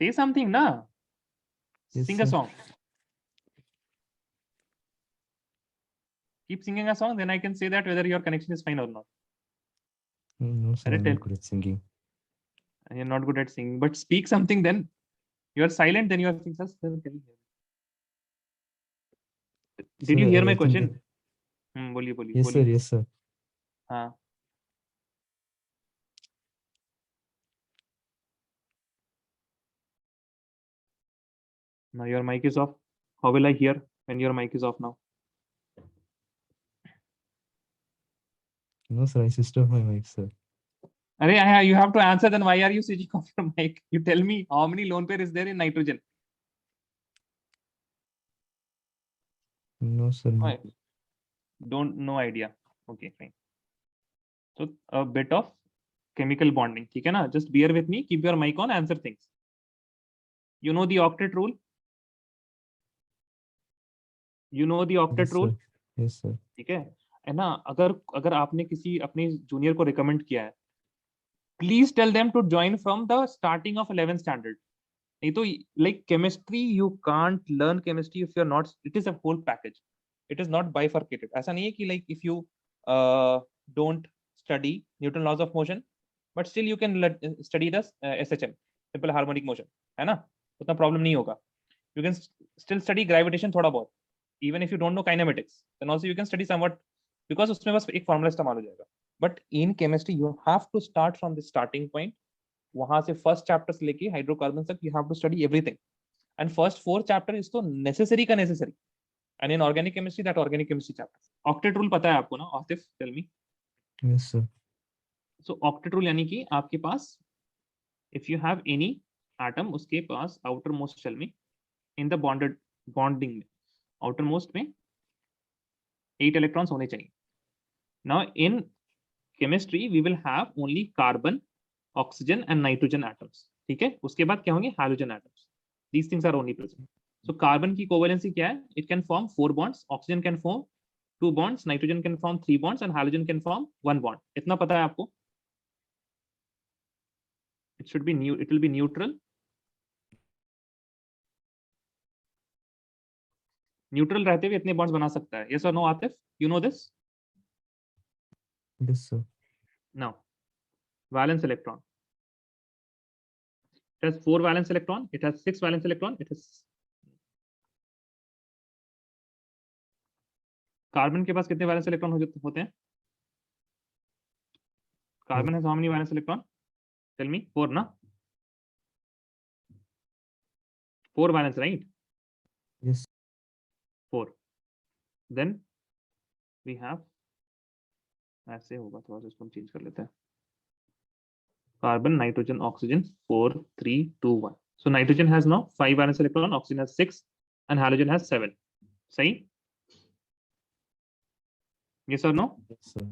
Say something ना. Yes, Sing a sir. song. Keep singing a song, then I can say that whether your connection is fine or not. No, sir, Arre, I'm tell. not good at singing. You're not good at singing, but speak something then. You're silent, then you are saying, sir, can you hear me? Did you Sir, hear I my think question? that- बोलिए बोलिए Yes, sir, बोलिए. yes, sir. हाँ. Now your mic is off. How will I hear when your mic is off now? No, sir, I switched off my mic, sir. Arey, you have to answer. Then why are you switching off your mic? You tell me how many lone pair is there in nitrogen? No, sir. Why? Don't no idea. Okay, fine. So a bit of chemical bonding. ठीक है ना? Just bear with me. Keep your mic on. Answer things. You know the octet rule? You know the octet Yes, rule? sir. Yes, sir. ठीक है ना? अगर अगर आपने किसी अपने जूनियर को रिकमेंड किया है, please tell them to join from the starting of 11th standard. नहीं तो like chemistry you can't learn chemistry if you're not. It is a whole package. It is not bifurcated. ऐसा नहीं है कि like if you don't study Newton laws of motion, but still you can study the SHM, simple harmonic motion, है ना? उतना problem नहीं होगा. You can still study gravitation थोड़ा बहुत. Even if you don't know kinematics, then also you can study somewhat, because उसमें बस एक formula इस्तेमाल हो जाएगा. But in chemistry you have to start from the starting point. वहां से फर्स्ट चैप्टर से लेके हाइड्रोकार्बन तक you have to study everything. And first 4 chapter is तो नेसेसरी का necessary. and in organic chemistry that organic chemistry chapter. Octet rule पता है आपको ना Atif? Tell me. Yes, sir. So octet rule यानी कि आपके पास if you have any atom उसके पास outermost shell में in the bonding में outermost में 8 electrons होने चाहिए. Now in chemistry we will have only carbon, oxygen and nitrogen atoms. ठीक है, उसके बाद क्या होंगे? Halogen atoms. These things are only present. So carbon की covalency क्या है? It can form 4 bonds, oxygen can form 2 bonds, nitrogen can form 3 bonds and halogen can form 1 bond. इतना पता है आपको? It should be new. It will be neutral. Neutral रहते हुए इतने bonds बना सकता है. Yes or no, Atif? You know this? Yes, sir. Now, valence electron. It has 4 valence electron. It has 6 valence electron. It has carbon के पास कितने valence electron होते हैं? Carbon has how many valence electron? Tell me. 4 ना? 4 valence, right? Yes. 4. Then we have ऐसे होगा, थोड़ा सा इसको हम चेंज कर लेते हैं. Carbon, nitrogen, oxygen, 4, 3, 2, 1. So nitrogen has now 5 valence electron, oxygen has 6, and halogen has 7. सही? Yes or no? Yes, sir.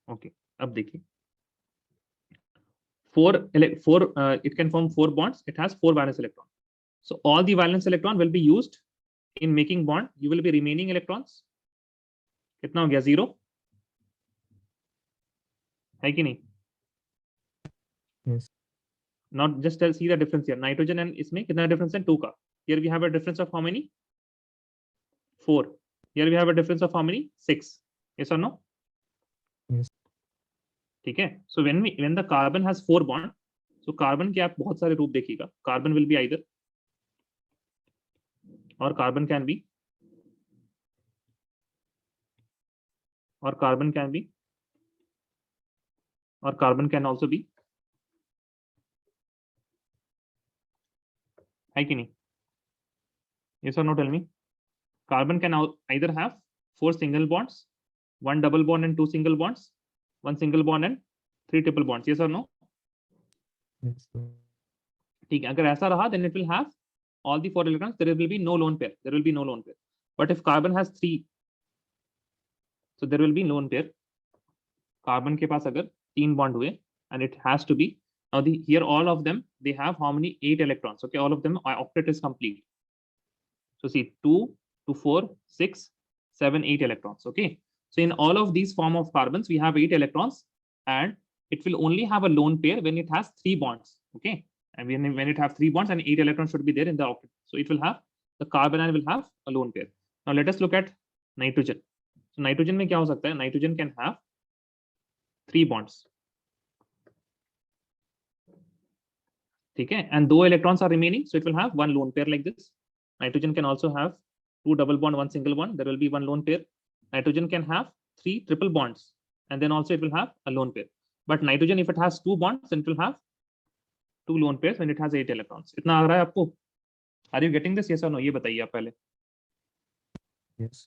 Okay. अब देखिए. 4 it can form 4 bonds. It has 4 valence electron. So all the valence electron will be used in making bond. You will be remaining electrons. कितना हो गया? 0 है कि नहीं? Yes. Not just see the difference here. Nitrogen and इसमें कितना difference है? 2 का. Here we have a difference of how many? 4. Here we have a difference of how many? 6. Yes or no? Yes. ठीक है. So when the carbon has 4 bond, so carbon के आप बहुत सारे रूप देखिएगा. Carbon will be either, or carbon can be, or carbon can be, or carbon can also be. है कि नहीं? Yes or no? Tell me. Carbon can either have 4 single bonds, 1 double bond and 2 single bonds, 1 single bond and 3 triple bonds. Yes or no? Yes, sir. ठीक है. अगर ऐसा रहा, then it will have all the 4 electrons. There will be no lone pair. There will be no lone pair. But if carbon has 3, so there will be lone pair. Carbon के पास अगर 3 bond हुए, and it has to be, now here all of them, they have how many? 8 electrons. Okay, all of them, octet is complete. So see, 2 to 4, 6, 7, 8 electrons. Okay, so in all of these form of carbons, we have 8 electrons, and it will only have a lone pair when it has 3 bonds. Okay, and when it have 3 bonds and 8 electrons should be there in the octet. So it will have, the carbon and will have a lone pair. Now let us look at nitrogen. So nitrogen में क्या हो सकता है? Nitrogen can have 3 bonds. ठीक है, and 2 electrons are remaining, so it will have 1 lone pair like this. Nitrogen can also have 2 double bond, 1 single bond. There will be 1 lone pair. Nitrogen can have 3 triple bonds, and then also it will have a lone pair. But nitrogen, if it has 2 bonds, then it will have 2 lone pairs when it has 8 electrons. इतना आ रहा है आपको? Are you getting this? Yes or no? ये बताइए आप पहले. Yes.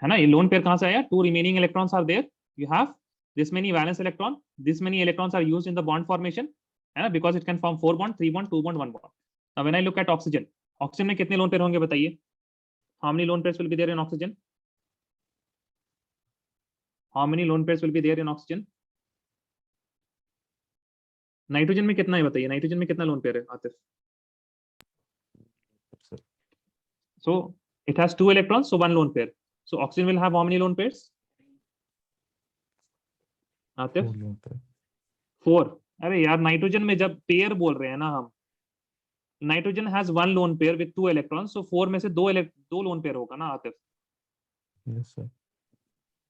है ना? ये lone pair कहाँ से आया? 2 remaining electrons are there. You have this many valence electron. This many electrons are used in the bond formation, है ना? Because it can form 4 bond, 3 bond, 2 bond, 1 bond. Now when I look at oxygen, oxygen में कितने lone pair होंगे बताइए? How many lone pairs will be there in oxygen? How many lone pairs will be there in oxygen? Nitrogen में कितना है बताइए? Nitrogen में कितना लोन पेयर है Atif? So it has 2 electrons, so 1 lone pair. So oxygen will have how many lone pairs? Atif? 4 lone pair. 4. अरे यार, nitrogen में जब पेयर बोल रहे हैं ना हम, nitrogen has 1 lone pair with 2 electrons, so 4 में से 2 lone pair होगा ना Atif? Yes, sir.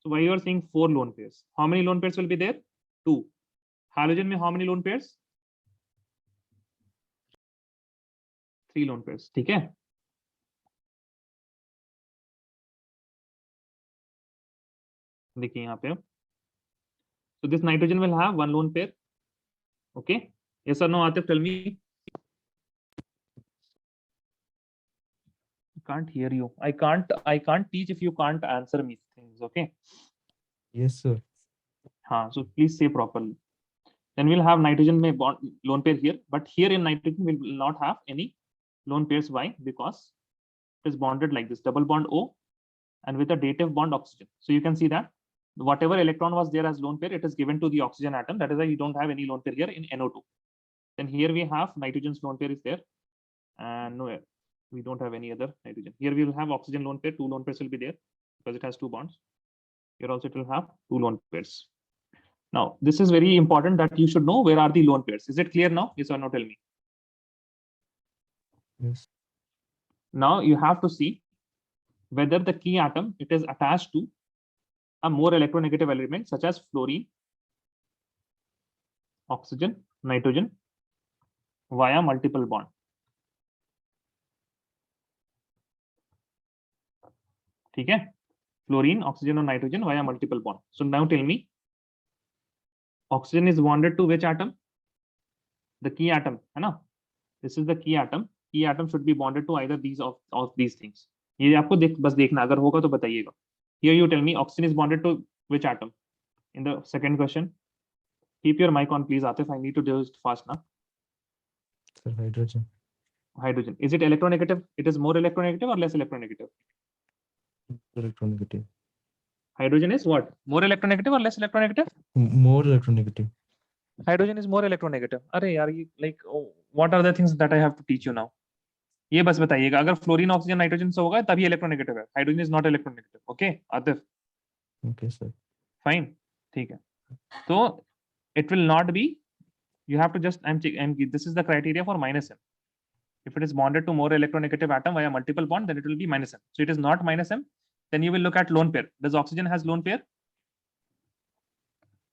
So why you are saying 4 lone pairs? How many lone pairs will be there? 2. Halogen में how many lone pairs? 3 lone pairs. ठीक है? देखिए यहाँ पे. So this nitrogen will have 1 lone pair. Okay? Yes or no, Atif? Tell me. Can't hear you. I can't teach if you can't answer me things. Okay. Yes, sir. So please say properly. Then we'll have nitrogen may bond lone pair here, but here in nitrogen we will not have any lone pairs. Why? Because it is bonded like this, double bond O and with a dative bond oxygen. So you can see that whatever electron was there as lone pair, it is given to the oxygen atom. That is why you don't have any lone pair here in NO2. Then here we have nitrogen's lone pair is there, and no, we don't have any other nitrogen. Here we will have oxygen lone pair, two lone pairs will be there because it has two bonds. Here also it will have two lone pairs. Now, this is very important that you should know where are the lone pairs. Is it clear now? Yes or no? Tell me. Yes. Now you have to see whether the key atom it is attached to a more electronegative element such as fluorine, oxygen, nitrogen via multiple bond. ठीक है? Fluorine, oxygen or nitrogen via multiple bond. So now tell me, oxygen is bonded to which atom? The key atom, है ना? This is the key atom. Key atom should be bonded to either these of these things. ये आपको बस देखना, अगर होगा तो बताइएगा. Here you tell me oxygen is bonded to which atom? In the second question, keep your mic on, please, Atif. I need to do it fast now. Sir, hydrogen. Hydrogen. Is it electronegative? It is more electronegative or less electronegative? Electronegative. Hydrogen is what? More electronegative or less electronegative? More electronegative. Hydrogen is more electronegative. अरे यार ये like what are the things that I have to teach you now? ये बस बताइएगा, अगर fluorine oxygen nitrogen से होगा तभी इलेक्ट्रोनेगेटिव है. Hydrogen is not electronegative. Okay Atif? Okay, sir. Fine, ठीक है. तो it will not be, you have to just this is the criteria for minus m. If it is bonded to more electronegative atom via multiple bond, then it will be minus m. So it is not minus m. Then you will look at lone pair. Does oxygen has lone pair?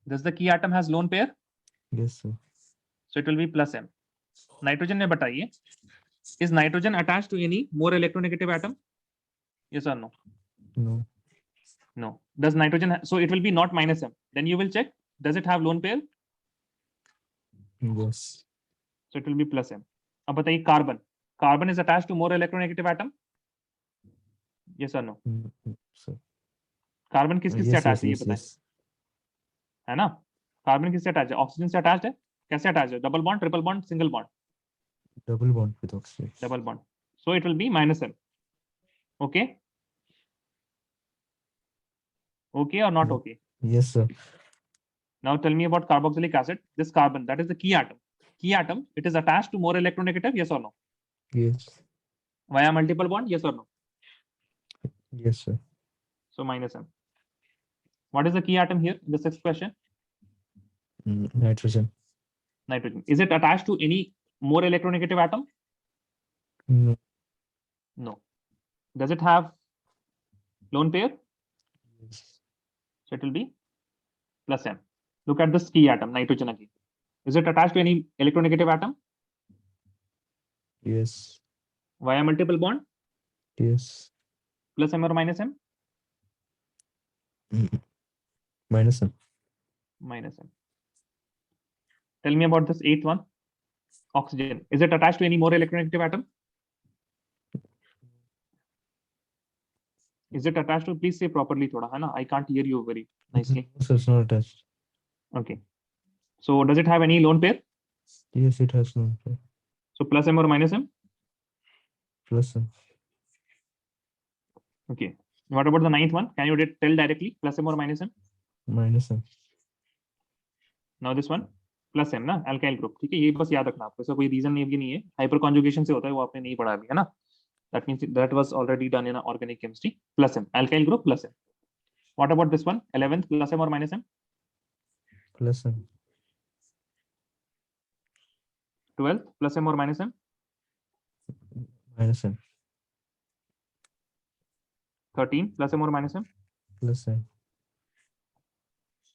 Does the key atom has lone pair? Yes, sir. So it will be plus m. Nitrogen में बताइए, is nitrogen attached to any more electronegative atom? Yes or no? No. No. Does nitrogen so it will be not minus m. Then you will check, does it have lone pair? Yes. So it will be plus m. अब बताइए carbon. Carbon is attached to more electronegative atom? Yes or no? Sir. Carbon किस किस से Yes, attached है ये yes, बताइए, yes. है ना? Carbon किससे attached है? Oxygen से attached है? कैसे attached है? Double bond, triple bond, single bond? Double bond with oxygen. Double bond. So it will be minus m. Okay? Okay or not okay? Yes, sir. Now tell me about carboxylic acid. This carbon, that is the key atom. Key atom, it is attached to more electronegative, yes or no? Yes. Via multiple bond, yes or no? Yes, sir. So minus m. What is the key atom here in the sixth question? Nitrogen. Nitrogen. Is it attached to any more electronegative atom? No. No. Does it have lone pair? Yes. So it will be plus m. Look at this key atom, nitrogen again. Is it attached to any electronegative atom? Yes. Via multiple bond? Yes. Plus m or minus m? Minus m. Minus m. Tell me about this eighth one. Oxygen. Is it attached to any more electronegative atom? Is it attached to? Please say properly, thoda, hai na? I can't hear you very nicely. No, sir, it's not attached. Okay. So does it have any lone pair? Yes, it has no. So plus m or minus m? Plus m. Okay. What about the ninth one? Can you tell directly plus m or minus m? Minus m. Now this one plus m ना, alkyl group. ठीक है, ये बस याद रखना आपको, ऐसा कोई रीजन नहीं नहीं है. हाइपर कॉन्जुगेशन से होता है, वो आपने नहीं पढ़ा अभी, है ना? That means that was already done in organic chemistry. Plus m, alkyl group plus m. What about this one? 11th, plus m or minus m? Plus m. 12th, plus m or minus m? Minus m. 13, plus m or minus m? Plus m.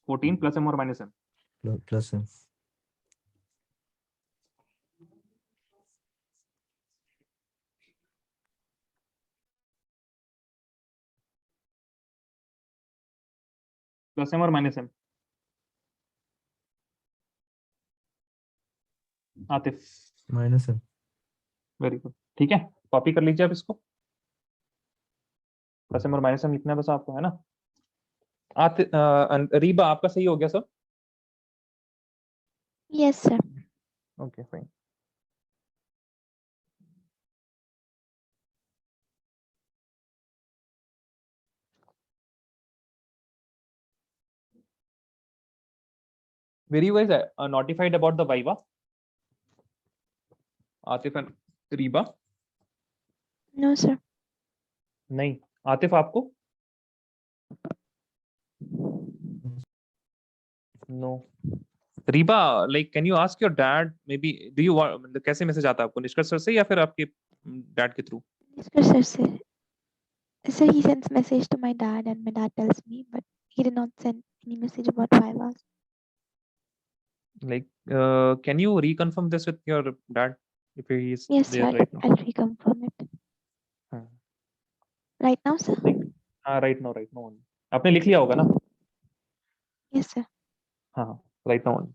14, plus m or minus m? Plus m. Plus m or minus m? Atif. Minus m. Very good. ठीक है, copy कर लीजिए आप इसको. Plus और minus लिखना है बस आपको, है ना। रीबा आपका सही हो गया सब? Yes, sir. Okay fine. Were you guys notified about the Viva? Atif and Riba? No, sir. नहीं। आतिफ आपको? No. Riba, like can you ask your dad maybe, do you want, मतलब कैसे मैसेज आता है आपको, निष्कर्ष सर से या फिर आपके डैड के through? Sir, sir. Sir, he sends message to my dad and my dad tells me, but he did not send any message about 5 hours. Like can you reconfirm this with your dad if he is Yes, there sir. right now? I'll reconfirm it. हाँ। Right now, sir? Like हाँ, right now only. आपने लिख लिया होगा ना? Yes, sir. हाँ हाँ, right now only.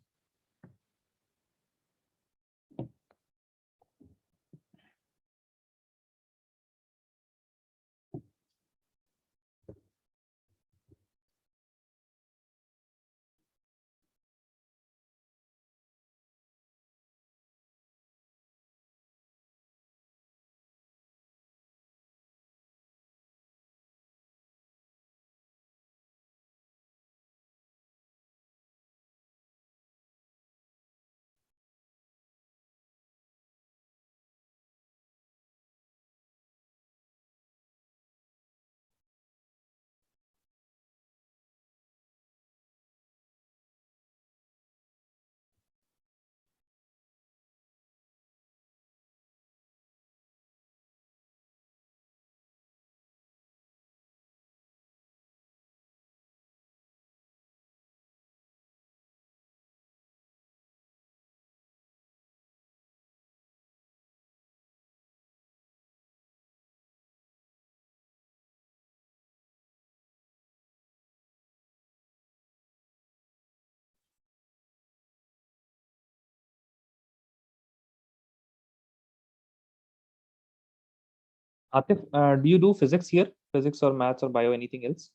Atif, do you do physics here? Physics or maths or bio, anything else?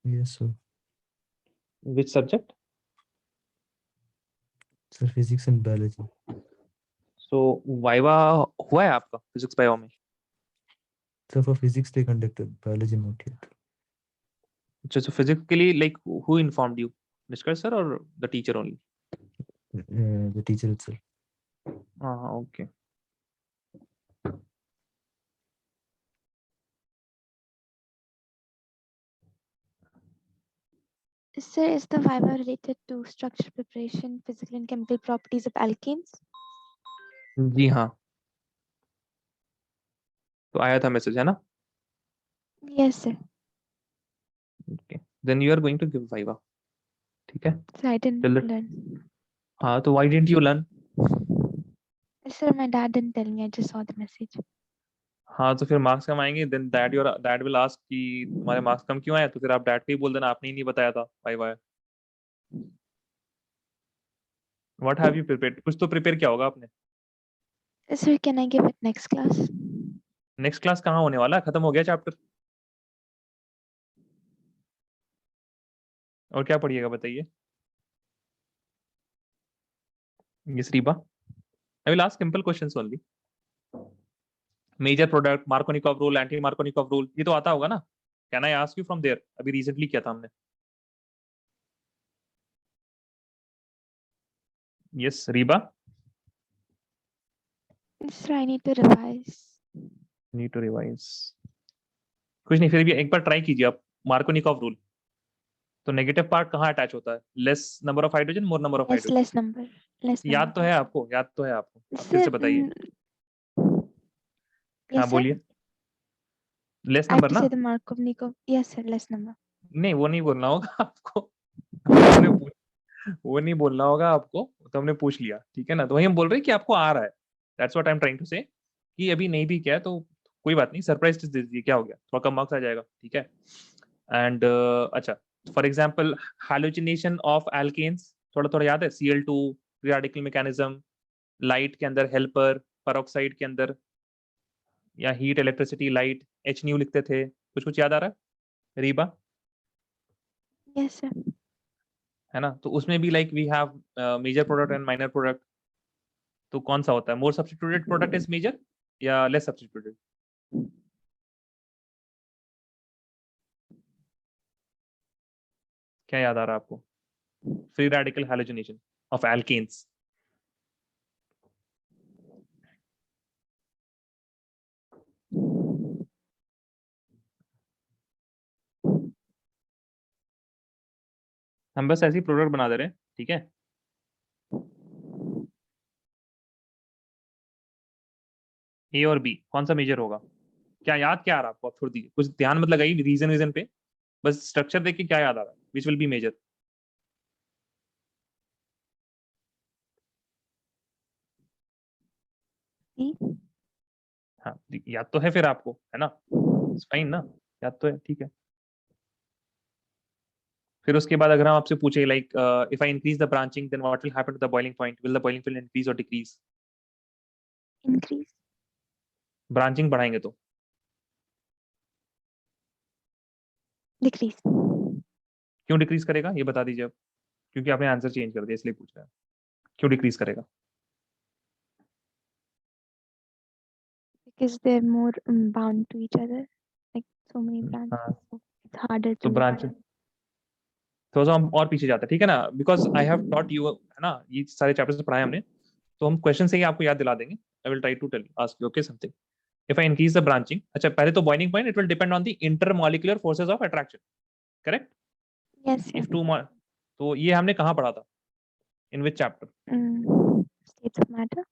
Yes, sir. Which subject? Sir, physics and biology. So Viva हुआ है आपका physics bio में? Sir, for physics they conducted, biology not yet. So physics के लिए like who informed you? Nishkar sir or the teacher only? The teacher itself. Okay. Sir, is the Viva related to structure preparation, physical and chemical properties of alkanes? जी हाँ, तो आया था message, है ना? Yes, sir. Okay. Then you are going to give Viva. ठीक है? So I didn't Till the, learn. हाँ, तो why didn't you learn? Sir, my dad didn't tell me. I just saw the message. हाँ, तो फिर marks कम आएंगे, then dad will ask कि तुम्हारे मार्क्स कम क्यों आए, तो फिर आप डैड को ही बोल देना आपने ही नहीं बताया था Viva है। What have you prepared? कुछ तो प्रिपेयर किया होगा आपने। Sir, can I give it next class? Next class कहाँ होने वाला है, खत्म हो गया चैप्टर। और क्या पढ़िएगा बताइए। Yes, Reba. I will ask simple questions only. Major product, Markovnikov rule, anti-Markovnikov rule, ये तो आता होगा ना? Can I ask you from there? अभी recently किया था हमने। Yes, Reba. Sir, I need to revise. Need to revise. कुछ नहीं, फिर भी एक बार ट्राई कीजिए आप। Markovnikov rule. तो नेगेटिव पार्ट कहाँ अटैच होता है? Less number of hydrogen, more number of Yes, hydrogen. less number. Less number. याद तो है आपको, याद तो है आपको। आप फिर Sir, से बताइए। yes, हाँ sir. बोलिए। Less I have number to ना? say the Markovnikov. Yes, sir, less number. नहीं, वो नहीं बोलना होगा आपको। हमने वो नहीं बोलना होगा आपको, तो हमने पूछ लिया, ठीक है ना? तो वही हम बोल रहे हैं कि आपको आ रहा है। That's what I am trying to say, कि अभी नहीं भी क्या तो कोई बात नहीं, सरप्राइज दे दीजिए, क्या हो गया, थोड़ा कम मार्क्स आ जाएगा, ठीक है? एंड अच्छा, for example halogenation of alkanes थोड़ा थोड़ा याद है? Cl2 रेडिकल मैकेनिज्म, लाइट के अंदर हेल्पर, पेरोक्साइड के अंदर या heat, electricity, light, H new लिखते थे। कुछ याद आ रहा है रीबा? Yes, sir. है ना, तो उसमें भी like we have major product and minor product. तो कौन सा होता है, more substituted product is major या लेस सब्स्टिट्यूटेड? क्या याद आ रहा है आपको? Free radical halogenation of alkanes. हम बस ऐसी प्रोडक्ट बना दे रहे हैं, ठीक है। ए और बी कौन सा मेजर होगा? क्या याद क्या आ रहा है आपको? आप छोड़ दीजिए, कुछ ध्यान मत लगाइए रीजन पे, बस स्ट्रक्चर देख के क्या याद आ रहा है, which will be major? C. हाँ, याद तो है फिर आपको, है ना, फाइन ना, याद तो है, ठीक है। फिर उसके बाद अगर हम आपसे पूछे like if I increase the branching then what will happen to the boiling point, will the boiling point increase और डिक्रीज? Increase. ब्रांचिंग बढ़ाएंगे तो Decrease. क्यों डिक्रीज करेगा, ये बता दीजिए अब, क्योंकि आपने आंसर चेंज कर दिया इसलिए पूछ रहे हैं, क्यों डिक्रीज करेगा? Because they're more bound to each other. Like so many branches. हाँ, So it's harder तो to. ब्रांच थोड़ा सा हम और पीछे जाते हैं, ठीक है ना, because I have taught you, है ना, ये सारे चैप्टर्स पढ़ाए हमने, तो हम क्वेश्चन से ही आपको याद दिला देंगे। I will try to tell ask you okay something. If I increase the branching, अच्छा पहले तो boiling point it will depend on the intermolecular forces of attraction, correct? Yes, sir. If two, तो ये हमने कहाँ पढ़ा था, in which chapter? States of matter.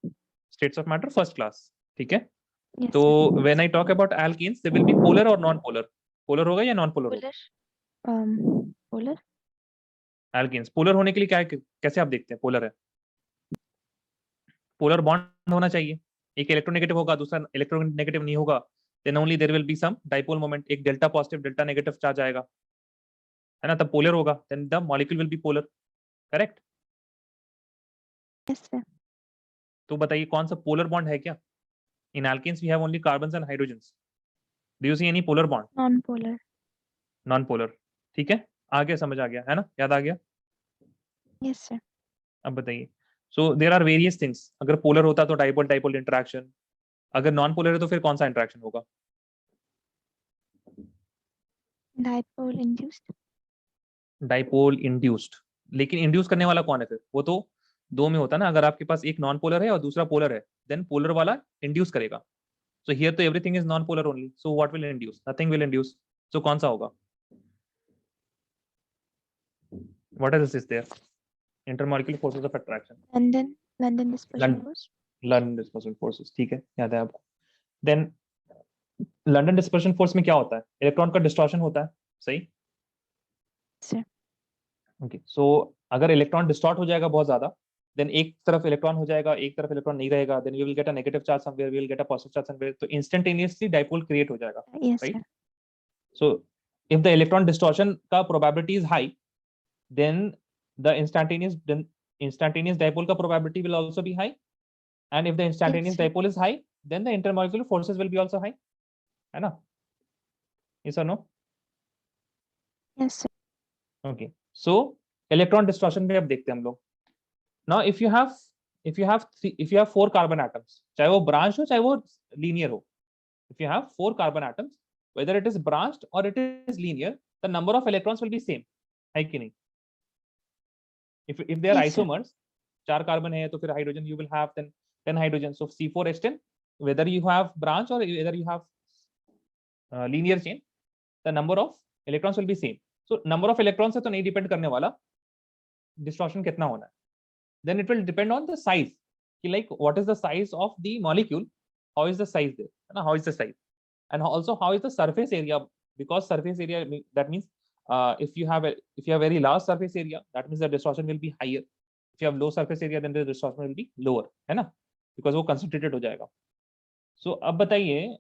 States of matter, first class, ठीक है। Yes, तो sir. When I talk about alkenes they will be polar और नॉन पोलर, पोलर होगा या नॉन पोलर होगा? Polar. Polar. एल्कीन्स पोलर होने के लिए क्या है, कैसे आप देखते हैं पोलर है? पोलर बॉन्ड होना चाहिए, एक इलेक्ट्रोनेगेटिव होगा, दूसरा इलेक्ट्रोनेगेटिव नहीं होगा, then only there will be some dipole moment, एक delta positive delta negative charge आएगा, है ना, तब पोलर होगा, then the molecule will be polar, correct? Yes, sir. तो बताइए कौन सा पोलर बॉन्ड है क्या? In alkenes we have only carbons and hydrogens, do you see any polar bond? Non-polar. Non polar, ठीक है, आ गया, समझ आ गया, है ना, याद आ गया। Yes, sir. अब बताइए, so there are various things, अगर पोलर होता तो डाइपोल डाइपोल इंटरेक्शन, अगर नॉन पोलर है तो फिर कौन सा इंटरेक्शन होगा? Dipole induced. डाइपोल इंड्यूस्ड, लेकिन इंड्यूस करने वाला कौन है फिर? वो तो दो में होता है ना, अगर आपके पास एक नॉन पोलर है और दूसरा पोलर है, देन पोलर वाला इंड्यूस करेगा। सो हियर तो everything is non polar only, so what will induce? Nothing will induce, so कौन सा होगा? What else is there? Intermolecular forces of attraction, London dispersion force. London dispersion forces, ठीक है, याद है आपको। देन लंडन डिस्पर्शन फोर्स में क्या होता है? इलेक्ट्रॉन का डिस्टॉर्शन होता है, सही? Sir. ओके, सो अगर इलेक्ट्रॉन डिस्टॉर्ट हो जाएगा बहुत ज्यादा, देन एक तरफ इलेक्ट्रॉन हो जाएगा, एक तरफ इलेक्ट्रॉन नहीं रहेगा, then we will get a negative charge somewhere, we will get a positive charge somewhere, तो इंस्टेंटेनियसली डाइपोल क्रिएट हो जाएगा, Yes, right? sir. So if the electron distortion का probability is high, then the instantaneous dipole का probability will also be high, and if the instantaneous sir. Dipole is high, then the intermolecular forces will be also high, है ना? Yes और no? Yes, sir. Okay, सो electron distortion में अब देखते हैं हम लोग। Now if you have 4 carbon atoms, चाहे वो ब्रांच हो चाहे वो लीनियर हो, if you have 4 carbon atoms, whether it is branched or it is linear, the number of electrons will be same, है कि नहीं? if they are Yes, sir. isomers, 4 carbon है तो फिर hydrogen you will have 10 hydrogen, so C4H10, whether you have branch or whether you have linear chain, the number of electrons will be same. So number of electrons से तो नहीं depend करने वाला distortion कितना होना है, then it will depend on the size, like what is the size of the molecule, how is the size there, how is the size, and also how is the surface area, because surface area that means if you have very large surface area, that means the distortion will be higher, if you have low surface area then the distortion will be lower, है ना, because वो concentrated हो जाएगा। So अब बताइए,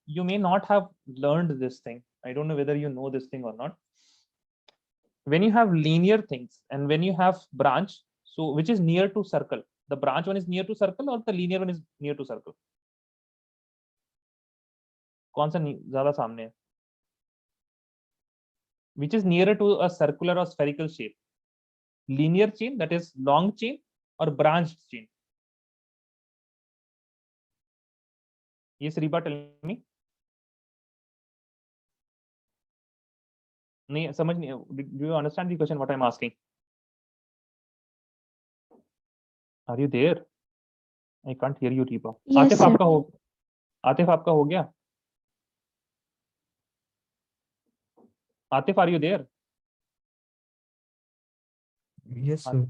you may not have learned this thing, I don't know whether you know this thing or not, when you have linear things and when you have branch, so which is near to circle, the branch one is near to circle or the linear one is near to circle? कौन सा ज्यादा सामने है? Which is nearer to a circular or spherical shape? Linear chain, that is long chain, or branched chain? Yes, Reba, tell me. नहीं समझ नहीं. Do you understand the question what I'm asking? Are you there? I can't hear you, Reba. Yes, Atif sir. आपका हो गया? Atif, are you there? Yes, sir.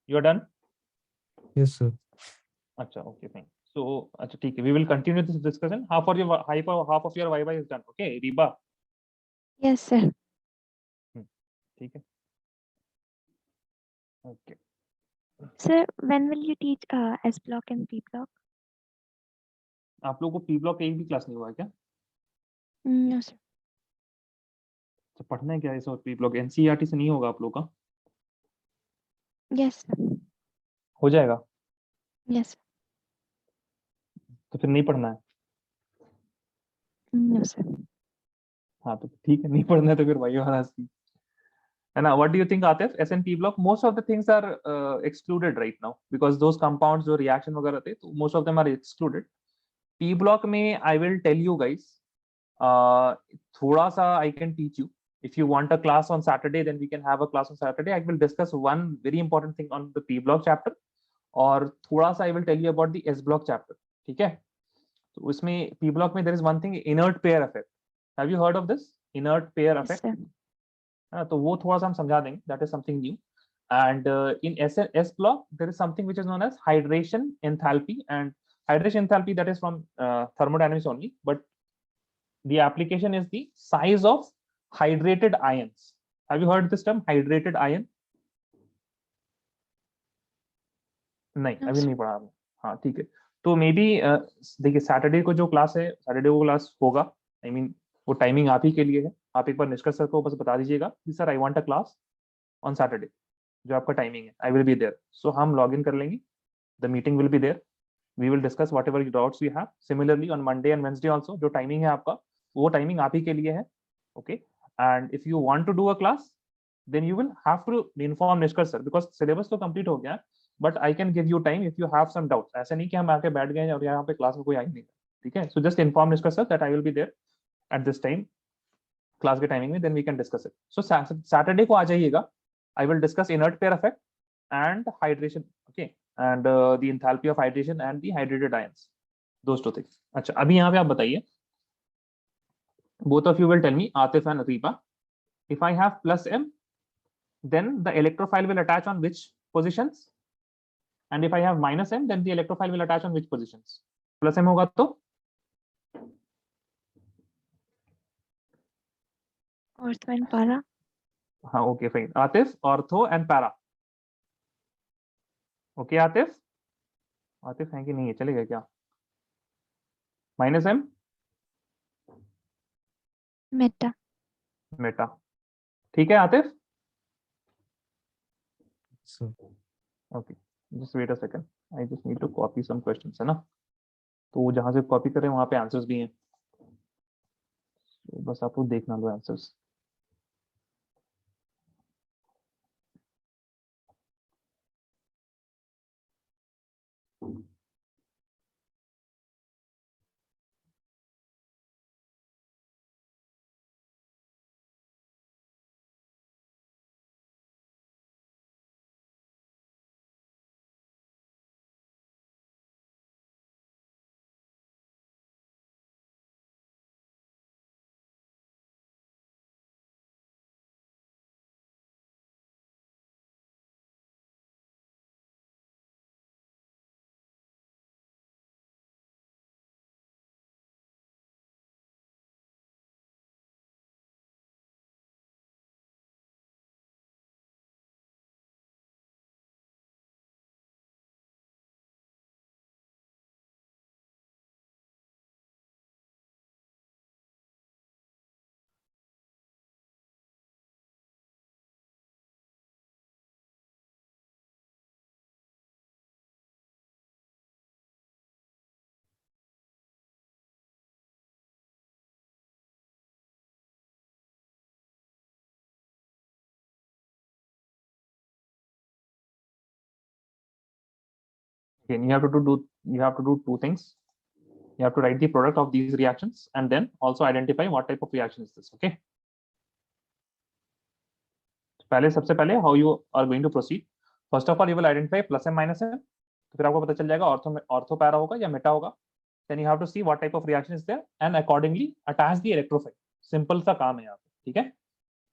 You are done? Yes, sir. अच्छा, okay, fine. So अच्छा ठीक है. We will continue this discussion. Half of your YY is done. Okay, Reba. Yes, sir. ठीक है. Okay. Sir, when will you teach S block and P block? आप लोगों को P block एक भी क्लास नहीं हुआ है क्या? No, sir. तो पढ़ना है क्या इस और P block? NCERT से नहीं होगा आप लोग का? Yes, sir. हो जाएगा? Yes, sir. तो फिर नहीं पढ़ना है? No, sir. हाँ तो ठीक है, नहीं पढ़ना है तो फिर वही वाला सी है ना. What do you think, Atif? S and P block, most of the things are excluded right now because those compounds जो reaction वगैरह थे, तो most of them are excluded. P block में I will tell you guys, थोड़ा सा I can teach you. If you want a class on Saturday, then we can have a class on Saturday. I will discuss one very important thing on the P block chapter, और थोड़ा सा I will tell you about the S block chapter. ठीक है? तो उसमें P block में there is one thing, inert pair effect. Have you heard of this inert pair Yes, effect? sir. तो वो थोड़ा सा हम समझा देंगे. That is something new. And in S block there is something which is known as hydration enthalpy, and hydration enthalpy, that is from thermodynamics only, but the application is the size of hydrated ions. Have you heard this term, hydrated ion? नहीं, No, अभी sir. नहीं पढ़ा आपने. हाँ ठीक है. तो may be देखिए, सैटरडे को जो क्लास है, सैटरडे को क्लास होगा. आई मीन वो टाइमिंग आप ही के लिए है. आप एक बार निष्कर्ष सर को बस बता दीजिएगा कि sir I want a class on Saturday, जो आपका टाइमिंग है. I will be there. So हम लॉग इन कर लेंगे. The meeting will be there. We will discuss whatever doubts you have. Similarly on Monday and Wednesday also, जो timing है आपका, वो टाइमिंग आप ही के लिए है. Okay. And if you want to do a class, then you will have to inform निष्कर्ष सर, because syllabus तो complete हो गया, but I can give you time if you have some doubts. ऐसा नहीं कि हम आके बैठ गए और यहाँ पे क्लास में कोई आ ही नहीं. ठीक है? So just inform निष्कर्ष sir that I will be there at this time, class के टाइमिंग में, then we can discuss it. So Saturday को आ जाइएगा. I will discuss inert pair effect and hydration. Okay, and the enthalpy of hydration and the hydrated ions. Those two things. अच्छा, अभी यहाँ पे आप बताइए. Both of you will tell me, Atif and Ripa, if I have plus M, then the electrophile will attach on which positions, and if I have minus M, then the electrophile will attach on which positions? Plus M होगा तो Ortho and para. हाँ, okay, fine. Atif, ortho and para. Okay, Atif है कि नहीं है? चलेगा क्या? Minus M, Meta. Meta. ठीक है Atif? So, Okay, just wait a second. I just need to copy some questions, है ना? तो जहां से कॉपी करें वहां पे आंसर्स भी हैं. तो बस आप लोग देखना लो answers. Again, you have to do two things. You have to write the product of these reactions and then also identify what type of reaction is this. Okay. सबसे पहले how you are going to proceed. First of all, you will identify plus m minus m. तो फिर आपको पता चल जाएगा ortho para होगा या मेटा होगा. Then you have to see what type of reaction is there and accordingly attach the electrophile. Simple सा काम है यहाँ पे. ठीक है.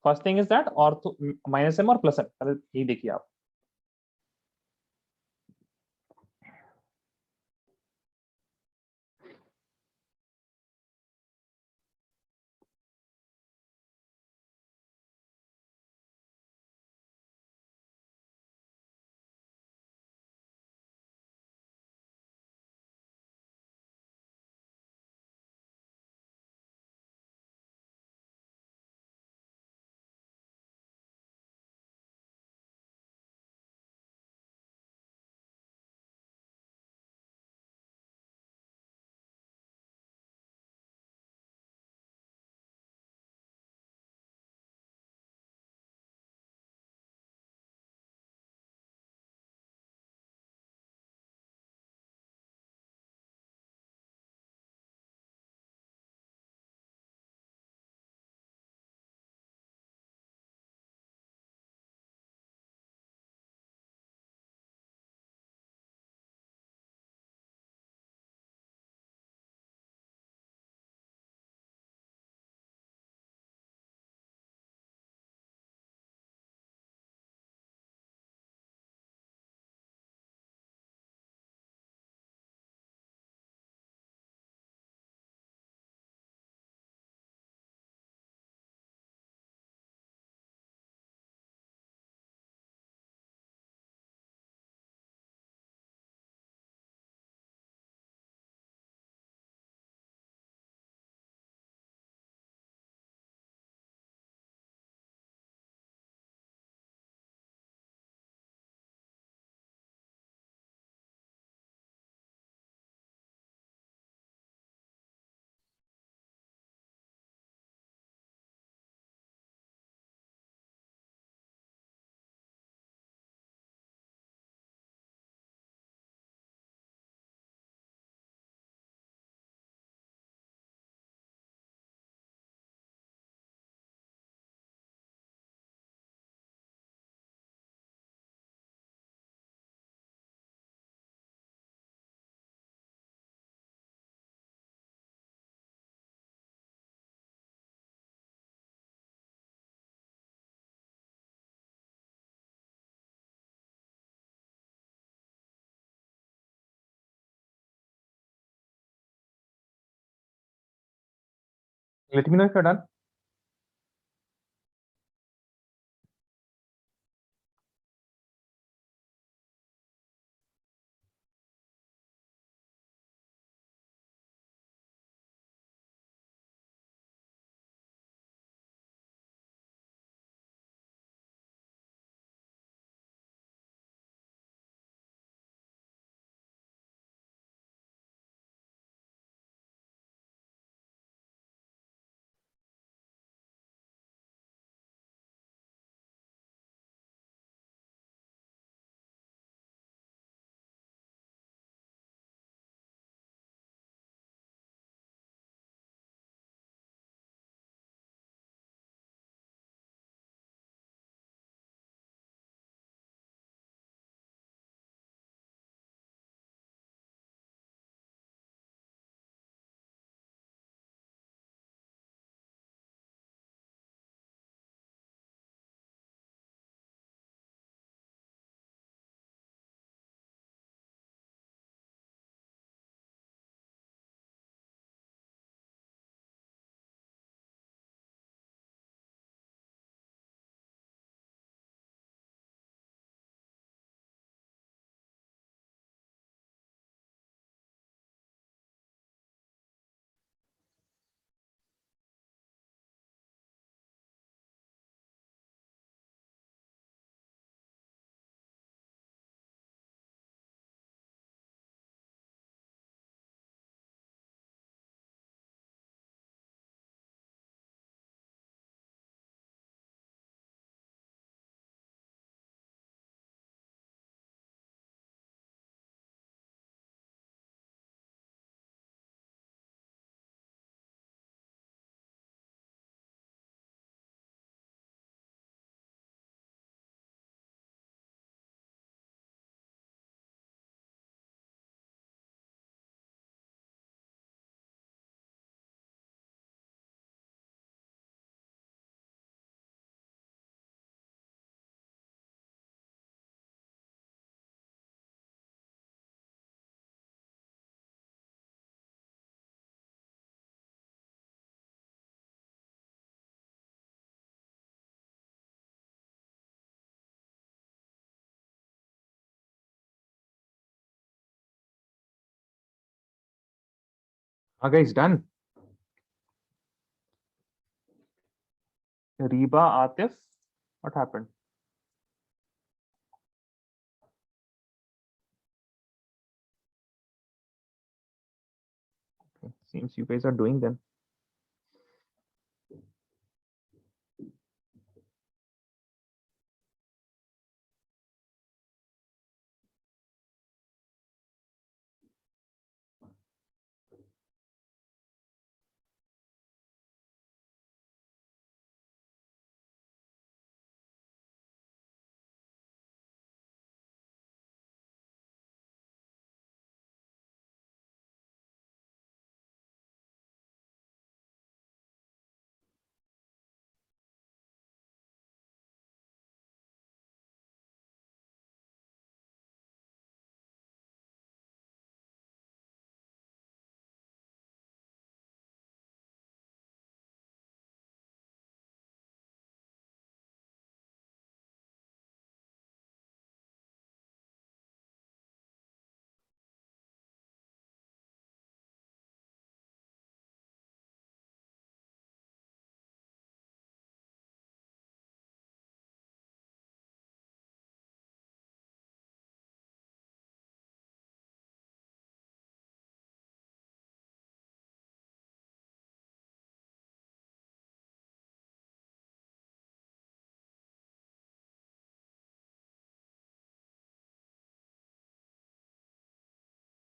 First thing is that ortho minus m और plus m. पहले यही देखिए आप. Let me know if you're done. Okay, it's done. Reba, Atif, what happened? Okay, seems you guys are doing them.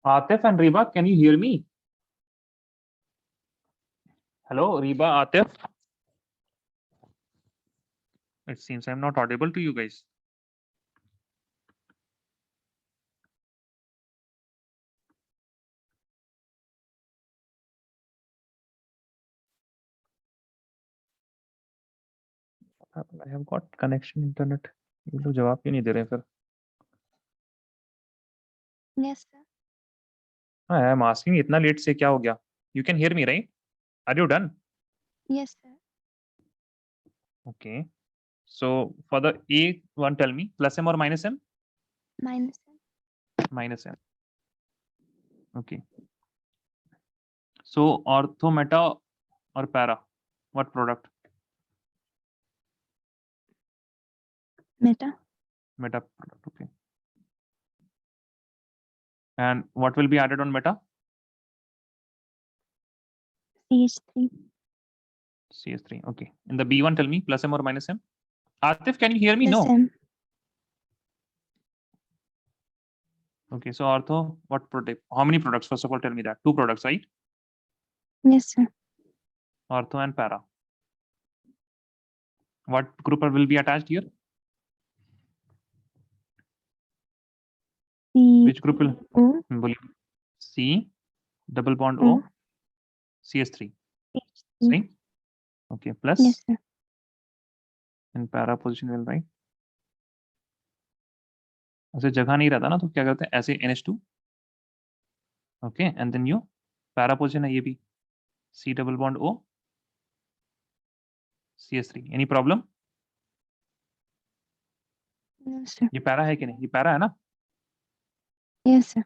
Atif and Reba, can you hear me? Hello, Reba, Atif. It seems I'm not audible to you guys. I have got connection internet. ये लोग जवाब क्यों नहीं दे रहे हैं फिर? Yes, sir. I am asking इतना late से क्या हो गया? You can hear me, right? Are you done? Yes, sir. Okay. So for the A one, tell me plus M or minus M? Minus M. Minus M. Okay. So ortho, meta or para? What product? Meta. Meta product. Okay. And what will be added on meta? CH3. CS3. Okay. In the B1, tell me plus M or minus M? Atif, can you hear me? Plus No. M. Okay. So ortho, what product? How many products? First of all, tell me that. 2 products, right? Yes, sir. Ortho and para. What group will be attached here? C. Which group will? O. C double bond O. O CS3. H3. Same. Okay. Plus Yes, sir. in para position will write. ऐसे जगह नहीं रहता ना तो क्या करते हैं ऐसे NH2. Okay, and then you para position है ये भी C double bond O CS3. Any problem? No, sir. ये para है कि नहीं? ये para है ना? Yes, sir.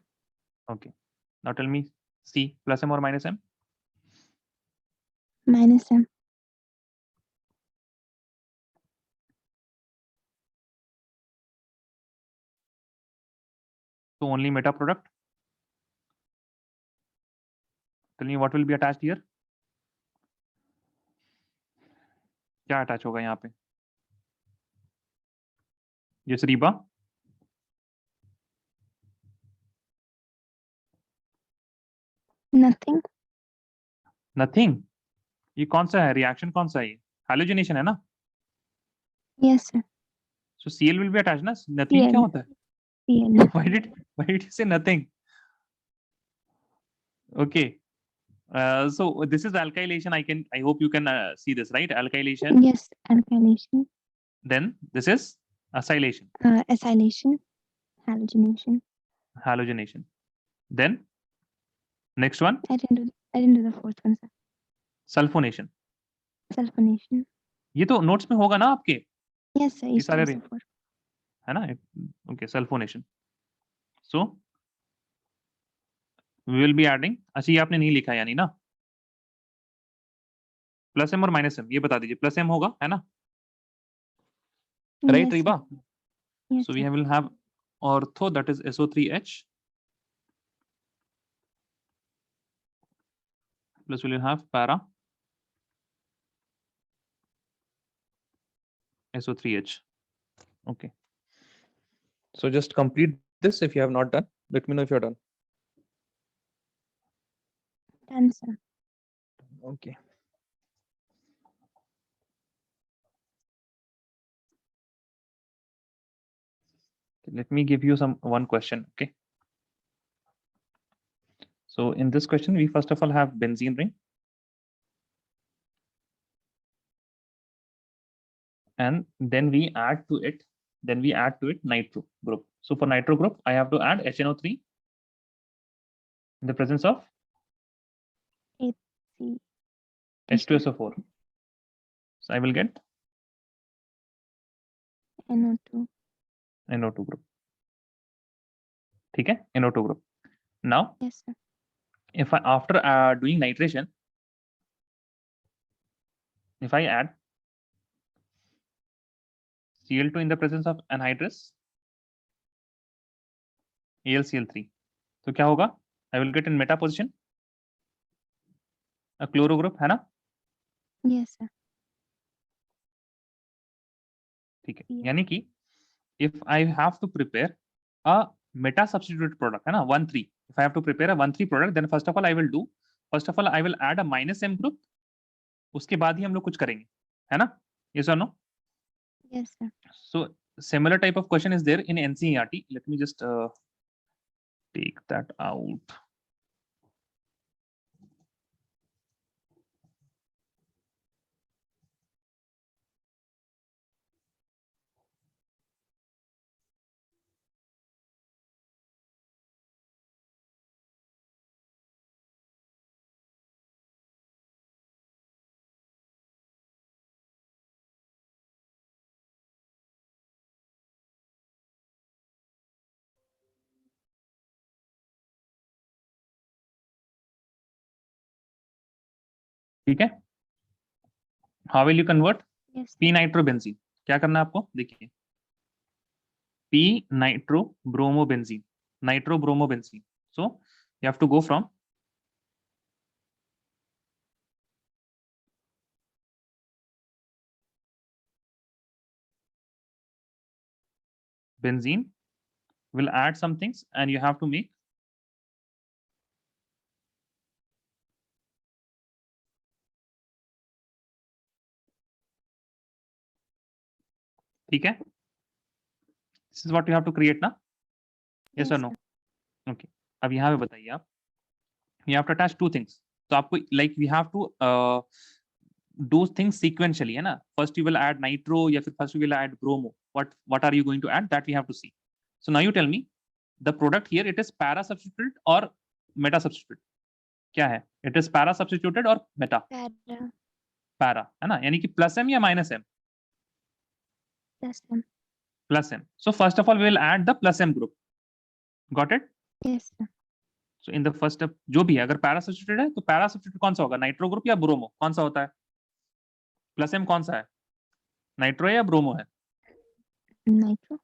Okay. Now tell me C plus M or minus M? Minus M. So only meta product. Tell me what will be attached here? क्या attach होगा यहाँ पे? Yes, Reba. Nothing. Nothing. ये कौन सा है? रिएक्शन कौन सा है ये? Halogenation है ना? Yes, sir. So Cl will be attached ना? Nothing Cl. क्या होता है? Cl. Why did you say nothing? Okay. So this is alkylation. I hope you can see this, right? Alkylation. Yes, alkylation. Then this is acylation, Acylation. Halogenation. halogenation. Then next one, I didn't do the fourth one, sir. sulfonation. Sulfonation. ये तो notes में होगा ना आपके? Yes, sir. Each सारे time sulfur. है ना? Okay, sulfonation. So we will be adding, अच्छा ये आपने नहीं लिखा यानी ना, प्लस एम और माइनस एम, ये बता दीजिए, प्लस एम होगा है ना, right Yes, Riba? yes, So we sir. will have ortho, that is SO3H, plus we will have para SO3H. Okay. So just complete this if you have not done. Let me know if you're done. Done, sir. Okay. Let me give you one question. Okay. So in this question, we first of all have benzene ring, and then we add to it nitro group. So for nitro group, I have to add HNO3 in the presence of Eight C. H2SO4. So I will get NO2. NO2 group. Okay, NO2 group. Now, Yes, sir. if I after doing nitration, if I add Cl2 in the presence of anhydrous AlCl3, तो क्या होगा? I will get in meta position a chloro group, है ना? Yes, sir. ठीक है, Yeah. यानी कि if I have to prepare a meta substituted product, है ना, 1,3. If I have to prepare a 1,3 product, then first of all I will add a minus M group. उसके बाद ही हम लोग कुछ करेंगे, है ना? Yes or no? Yes, sir. So similar type of question is there in NCERT. Let me just take that out. ठीक है, how will you convert Yes, sir. P nitrobenzene? क्या करना है आपको, देखिए, p nitrobromobenzene, nitrobromobenzene. So you have to go from benzene, will add some things and you have to make ठीक है, this is what you have to create ना, yes or no? Okay, अब यहाँ पे बताइए आप, you have to attach two things. तो आपको like we have to do things sequentially, है ना? First you will add nitro या फिर first you will add bromo. What are you going to add? That we have to see. So now you tell me, the product here, it is para substituted or meta substituted? क्या है? It is para substituted or meta? Para. Para, है ना? यानी कि plus m या minus m? Plus M. Plus m. So first of all we will add the plus m group. Got it? Yes, sir. So in the first step, जो भी है, अगर para substituted है तो para substituted कौन सा होगा? नाइट्रो ग्रुप या ब्रोमो? कौन सा होता है? प्लस एम कौन सा है? नाइट्रो है या ब्रोमो है? Nitro.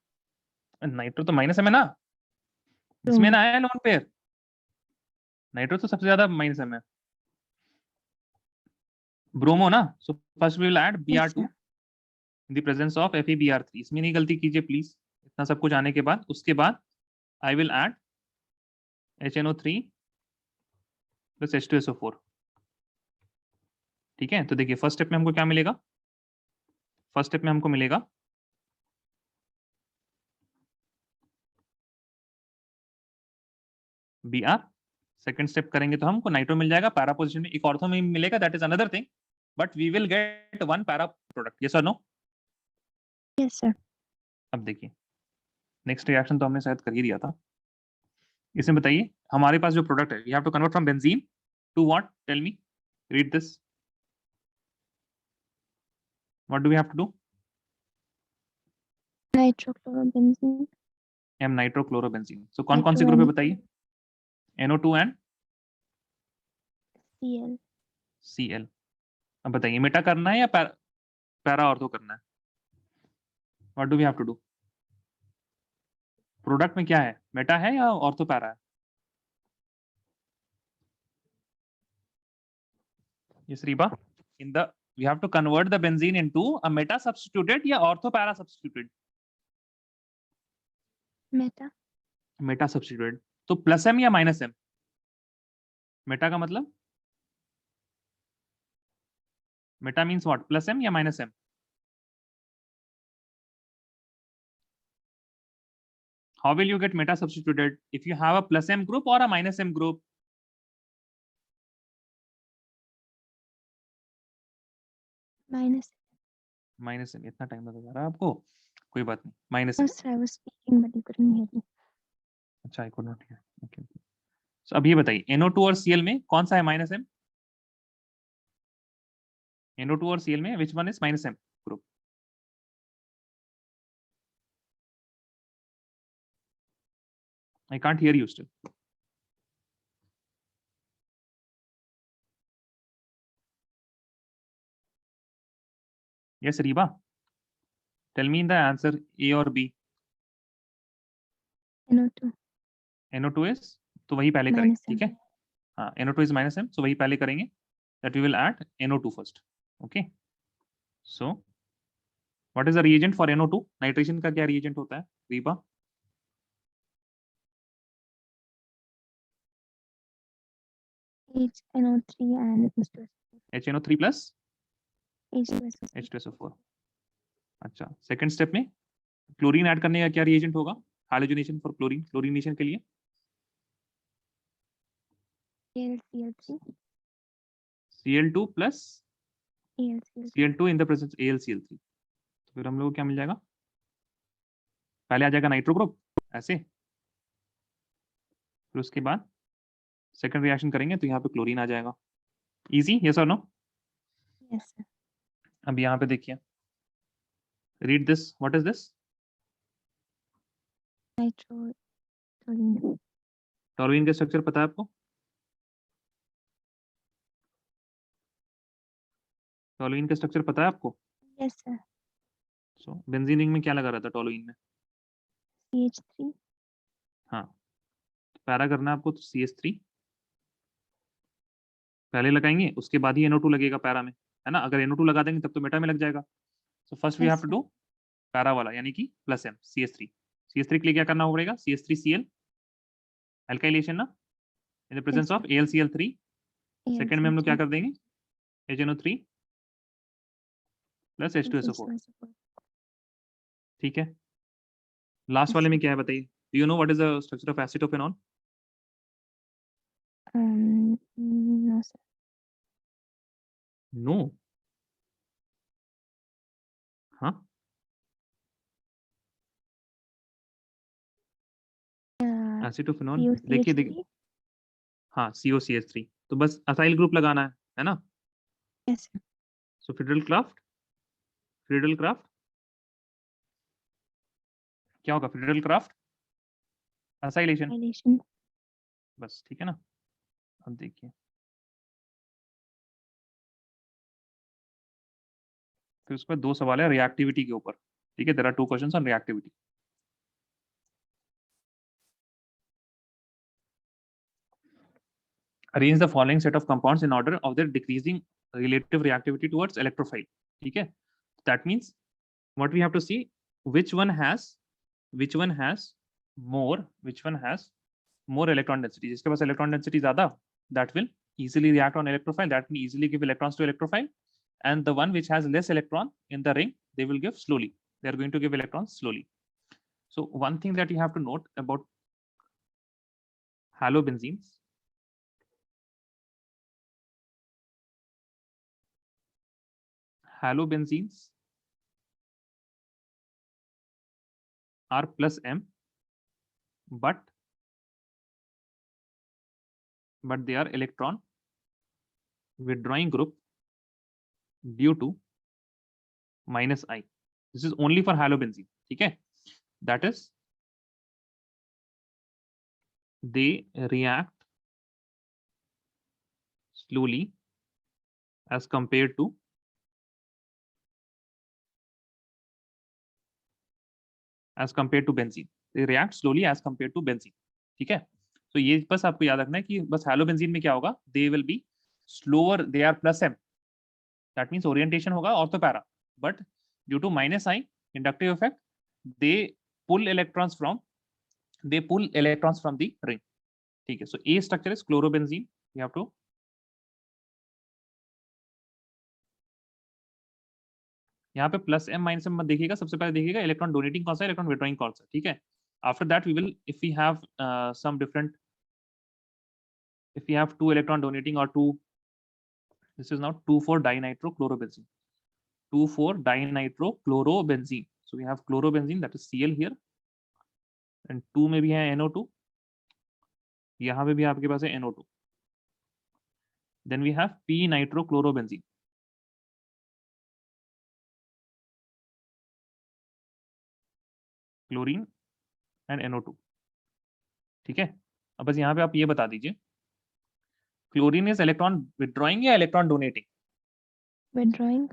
नाइट्रो तो माइनस एम है ना, इसमें ना है लोन पेयर, नाइट्रो तो सबसे ज्यादा माइनस एम है. ब्रोमो ना, so first we will add Yes, Br2 sir. In the presence of FeBr3. इसमें नहीं गलती कीजिए प्लीज, इतना सब कुछ आने के बाद, उसके बाद I will add HNO3 plus H2SO4. ठीक है, तो देखिए फर्स्ट स्टेप में हमको क्या मिलेगा? फर्स्ट स्टेप में हमको मिलेगा Br. सेकंड स्टेप करेंगे तो हमको नाइट्रो मिल जाएगा पैरा पोजीशन में, एक ऑर्थो में मिलेगा, that is another thing, but we will get one para product. Yes और नो? Yes, sir. अब देखिए नेक्स्ट रिएक्शन तो हमने शायद कर ही दिया था. इसमें बताइए हमारे पास जो प्रोडक्ट है, we have to convert from benzene to what? Tell me, read this. What do we have to do? Nitrochlorobenzene. M nitrochlorobenzene. So कौन कौन से ग्रुप है बताइए? NO2 and Cl. Cl. अब बताइए मेटा करना है या पैरा ऑर्थो करना है? What do we have to do? Product में क्या है, मेटा है या ऑर्थो पैरा है? Yes, Reba. In the we have to convert the benzene into a meta substituted या ortho para substituted? Meta. Meta substituted. तो प्लस एम या minus m? Meta का मतलब meta means what, plus m या minus m? How will you get meta substituted if you have a plus m group or a minus m group? Minus. Minus M. इतना time लग रहा है आपको, कोई बात नहीं. Minus M. Yes, I was speaking, but you couldn't hear me. अच्छा, I could not hear. Okay. So अब ये बताइए NO2 और Cl में कौन सा है माइनस एम? NO2 और Cl में which one is minus m group? I can't hear you still. Yes, Reba. Tell me in the answer A or B. NO2. NO2 is, तो वही पहले करेंगे, Minus ठीक M. है? हाँ, NO2 is minus m, so वही पहले करेंगे. That we will add NO2 first. Okay. So what is the reagent for NO2? Nitration का क्या reagent होता है, Reba? HNO3 and HNO3 plus H2SO4. H2SO4. अच्छा, सेकंड स्टेप में क्लोरीन ऐड करने का क्या रिएजेंट होगा? हाइड्रोजनेशन फॉर क्लोरीन, क्लोरीनेशन के लिए AlCl3. Cl2 plus AlCl3. Cl2 in the presence AlCl3. तो फिर हम लोग को क्या मिल जाएगा? पहले आ जाएगा नाइट्रो ग्रुप ऐसे, फिर उसके बाद सेकंड रिएक्शन करेंगे तो यहाँ पे क्लोरीन आ जाएगा. इजी, यस और नो? Yes, sir. अब यहाँ पे देखिए, read this. What is this? Nitrotoluene. Toluene का स्ट्रक्चर पता है आपको? टोलुइन का स्ट्रक्चर पता है आपको? Yes, sir. सो बेंजीन रिंग में क्या लगा रहता है टोलुइन में? CH3. हाँ, पैरा करना है आपको तो CH3 पहले लगाएंगे, उसके बाद ही NO2 लगेगा पैरा में, है ना? अगर NO2 लगा देंगे तब तो मेटा में लग जाएगा. So first we Yes, have to sir. डू पैरा वाला, यानी कि प्लस एम CH3. CH3 के लिए क्या करना पड़ेगा? CH3Cl अल्काइलेशन ना, इन the presence Yes, of AlCl3. Second में हम लोग क्या AlCl3. कर देंगे? HNO3 plus H2SO4. H2SO4. ठीक है. लास्ट Yes, वाले में sir. क्या है बताइए? Do you know what is the structure of acetophenol? No, sir. No. हाँ, एसिटोफेनॉल देखिए देखिए. COCH3. हाँ, COCH3. तो बस असाइल ग्रुप लगाना है ना? Yes, sir. सो फ्रीडल क्राफ्ट क्या होगा? Friedel craft acylation, Acylation. बस, ठीक है ना? अब देखिए, फिर उसके बाद दो सवाल है रिएक्टिविटी के ऊपर, ठीक है? There are 2 questions on reactivity. Arrange the following set of compounds in order of their decreasing relative reactivity towards electrophile. ठीक है? That means what we have to see, which one has more electron density. जिसके पास electron density ज्यादा, that will easily react on electrophile, that will easily give electrons to electrophile, and the one which has less electron in the ring, they will give slowly. They are going to give electrons slowly. So one thing that you have to note about halobenzenes, halobenzenes are plus M, but they are electron withdrawing group due to minus I. This is only for halobenzene. ठीक है? That is, they react slowly as compared to benzene. They react slowly as compared to benzene. ठीक है, तो ये बस आपको याद रखना है कि बस हेलोबेंजीन में क्या होगा, they will be slower, they are plus m, that means orientation होगा ortho para, but due to minus sign inductive effect they pull electrons from the ring. ठीक है, so a structure is chlorobenzene. You have to यहाँ पे plus M minus M मत देखिएगा, सबसे पहले देखिएगा इलेक्ट्रॉन डोनेटिंग कौन सा, इलेक्ट्रॉन विड्रॉइंग कौन सा. ठीक है, after that we will, if we have some different, if we have 2 electron donating or 2, this is now 2,4-dinitrochlorobenzene, 2,4-dinitrochlorobenzene. So we have chlorobenzene, that is Cl here, and 2 में भी है NO2, यहाँ पे भी आपके पास है NO2. Then we have p-nitrochlorobenzene, chlorine and NO2. ठीक है, अब बस यहाँ पे आप ये बता दीजिए, क्लोरीन इज इलेक्ट्रॉन विड्रॉइंग या electron donating? Withdrawing.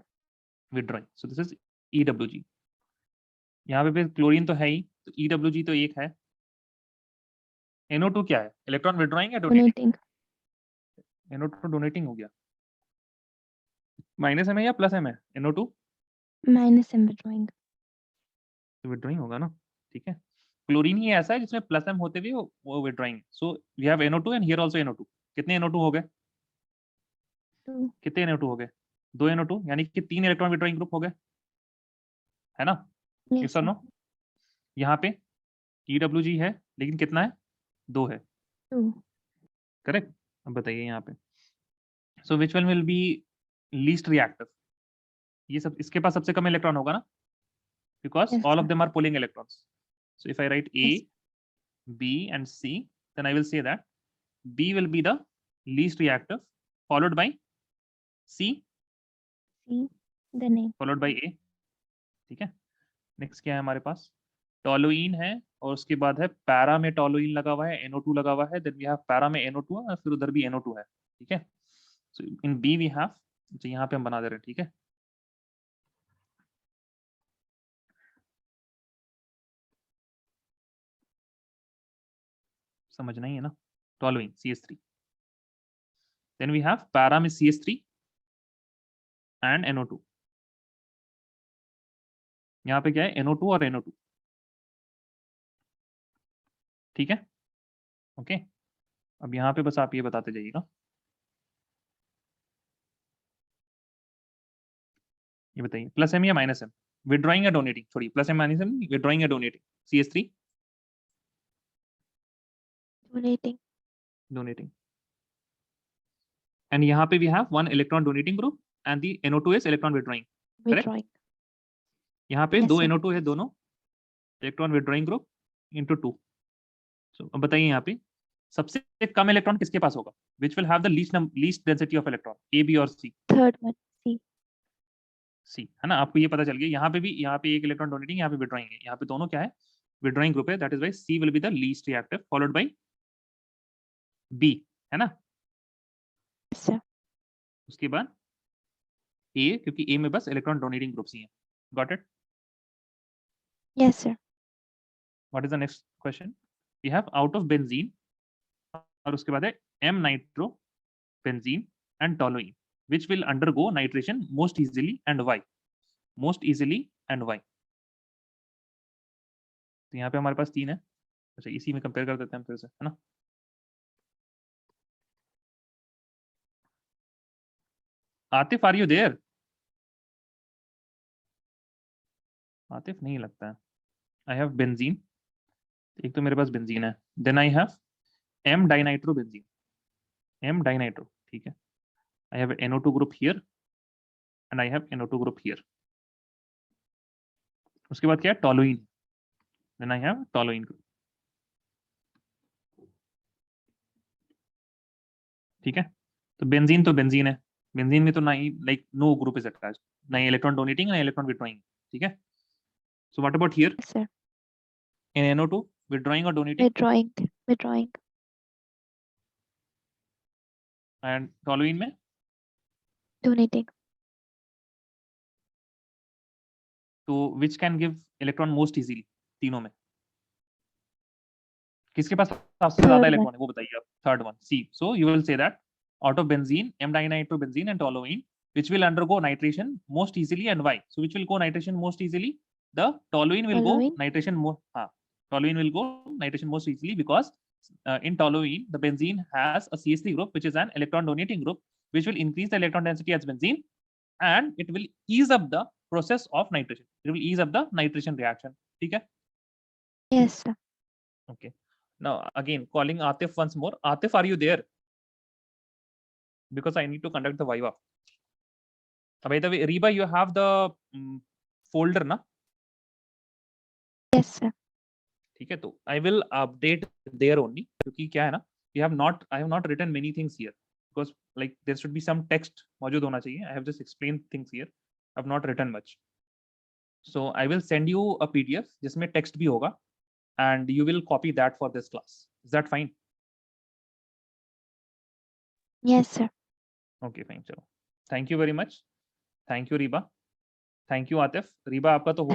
Withdrawing. So this is EWG. यहाँ पे क्लोरीन तो है ही, तो EWG तो एक है. NO2 क्या है, इलेक्ट्रॉन विड्रॉइंग या डोनेटिंग? Donating. NO2 डोनेटिंग हो गया. माइनस एम है या प्लस एम है NO2? Minus M withdrawing. तो विड्रॉइंग होगा ना. ठीक है, क्लोरीन ही ऐसा है जिसमें प्लस एम होते हुए वो withdrawing. So we have NO2 and here also NO2. कितने NO2 हो गए? 2. कितने NO2 हो गए? 2 NO2, यानी कि 3 इलेक्ट्रॉन विड्रॉइंग ग्रुप हो गए, है ना? Yes, यस और sir. नो? यहाँ पे EWG है, लेकिन कितना है? 2 है. 2. करेक्ट. अब बताइए यहाँ पे, so which one will be least reactive? ये सब, इसके पास सबसे कम इलेक्ट्रॉन होगा ना, because Yes, all of sir. Them are pulling electrons. So if I write A, Yes. B and C, then I will say that B will be the least reactive, followed by C, C. Then A. followed by A. ठीक है, next क्या है हमारे पास? Toluene है, और उसके बाद है पैरा में टोलुइन लगा हुआ है, NO2 लगा हुआ है. देन वी हैव पैरा में NO2 है, और फिर उधर भी NO2 है. ठीक है, सो इन B वी हैव, तो यहाँ पे हम बना दे रहे हैं. ठीक है, समझना ही है ना. Toluene CH3, then we have para में CH3 एंड NO2. यहाँ पे क्या है? NO2 और NO2. ठीक है, ओके. अब यहाँ पे बस आप ये बताते जाइएगा, ये बताइए प्लस एम या माइनस एम, विड्रॉइंग या डोनेटिंग? छोड़िए plus M minus m, withdrawing या donating? CH3 Donating. Donating. And यहाँ पे we have 1 electron donating group and the NO2 is electron withdrawing. Withdrawing. यहाँ पे Yes, 2 sir. NO2 है, दोनों इलेक्ट्रॉन विड्रॉइंग ग्रुप इंटू 2. सो अब बताइए यहाँ पे सबसे कम इलेक्ट्रॉन किसके पास होगा? Which will have the least density of electron, A, B और C? Third one. C. C है ना. आपको ये पता चल गया, यहाँ पे भी, यहाँ पे एक इलेक्ट्रॉन डोनेटिंग, यहाँ पे विड्रॉइंग है. यहाँ पे दोनों क्या है? विड्रॉइंग ग्रुप है. That is why C will be the least reactive, followed by B, है ना. Yes, sir. उसके बाद A, क्योंकि A में बस इलेक्ट्रॉन डोनेटिंग ग्रुप्स ही हैं. Got it? Yes, sir. What is the next question? We have out of benzene, और उसके बाद है M nitrobenzene and toluene, which will undergo nitration most easily and why? Most easily and why? तो यहाँ पे हमारे पास 3 है. अच्छा, इसी में कंपेयर कर देते हैं फिर से, है ना. Atif, are you there? Atif नहीं लगता है. आई हैव बेंजीन, एक तो मेरे पास बेंजीन है. Then I have M dinitrobenzene, M dinitro. ठीक है, I have NO2 group here and I have NO2 group here. उसके बाद क्या है? Toluene. Then I have toluene group. ठीक है, तो बेंजीन है. बेंजीन में तो ना ही, like no group is attached, ना ही इलेक्ट्रॉन डोनेटिंग ना इलेक्ट्रॉन विड्रॉइंग. ठीक है, so what about here Yes, sir. In NO2, withdrawing और donating? Withdrawing. Withdrawing. And toluene में donating. तो which can give electron most easily तीनों में? किसके पास सबसे ज्यादा Third इलेक्ट्रॉन one. है वो बताइए आप. Third one, C. So you will say that out of benzene, M-dinitrobenzene and toluene, which will undergo nitration most easily, and why? So which will go nitration most easily? The toluene will go Toluene. nitration more. Toluene will go nitration most easily because in toluene the benzene has a CH3 group which is an electron donating group, which will increase the electron density as benzene, and it will ease up the process of nitration. It will ease up the nitration reaction. ठीक है? Yes, sir. Okay. Now again calling Atif once more. Atif, are you there? Because I need to conduct the viva. By the way, Reba, you have the folder na? Yes, sir. ठीक है, तो I will update there only क्योंकि क्या है ना, I have not written many things here because like there should be some text मौजूद होना चाहिए. I have just explained things here. I have not written much. So I will send you a PDF जिसमें text भी होगा and you will copy that for this class. Is that fine? Yes, sir. Okay, fine. चलो. Thank you very much. Thank you, Reba. Thank you, Atif. Reba, आपका तो हो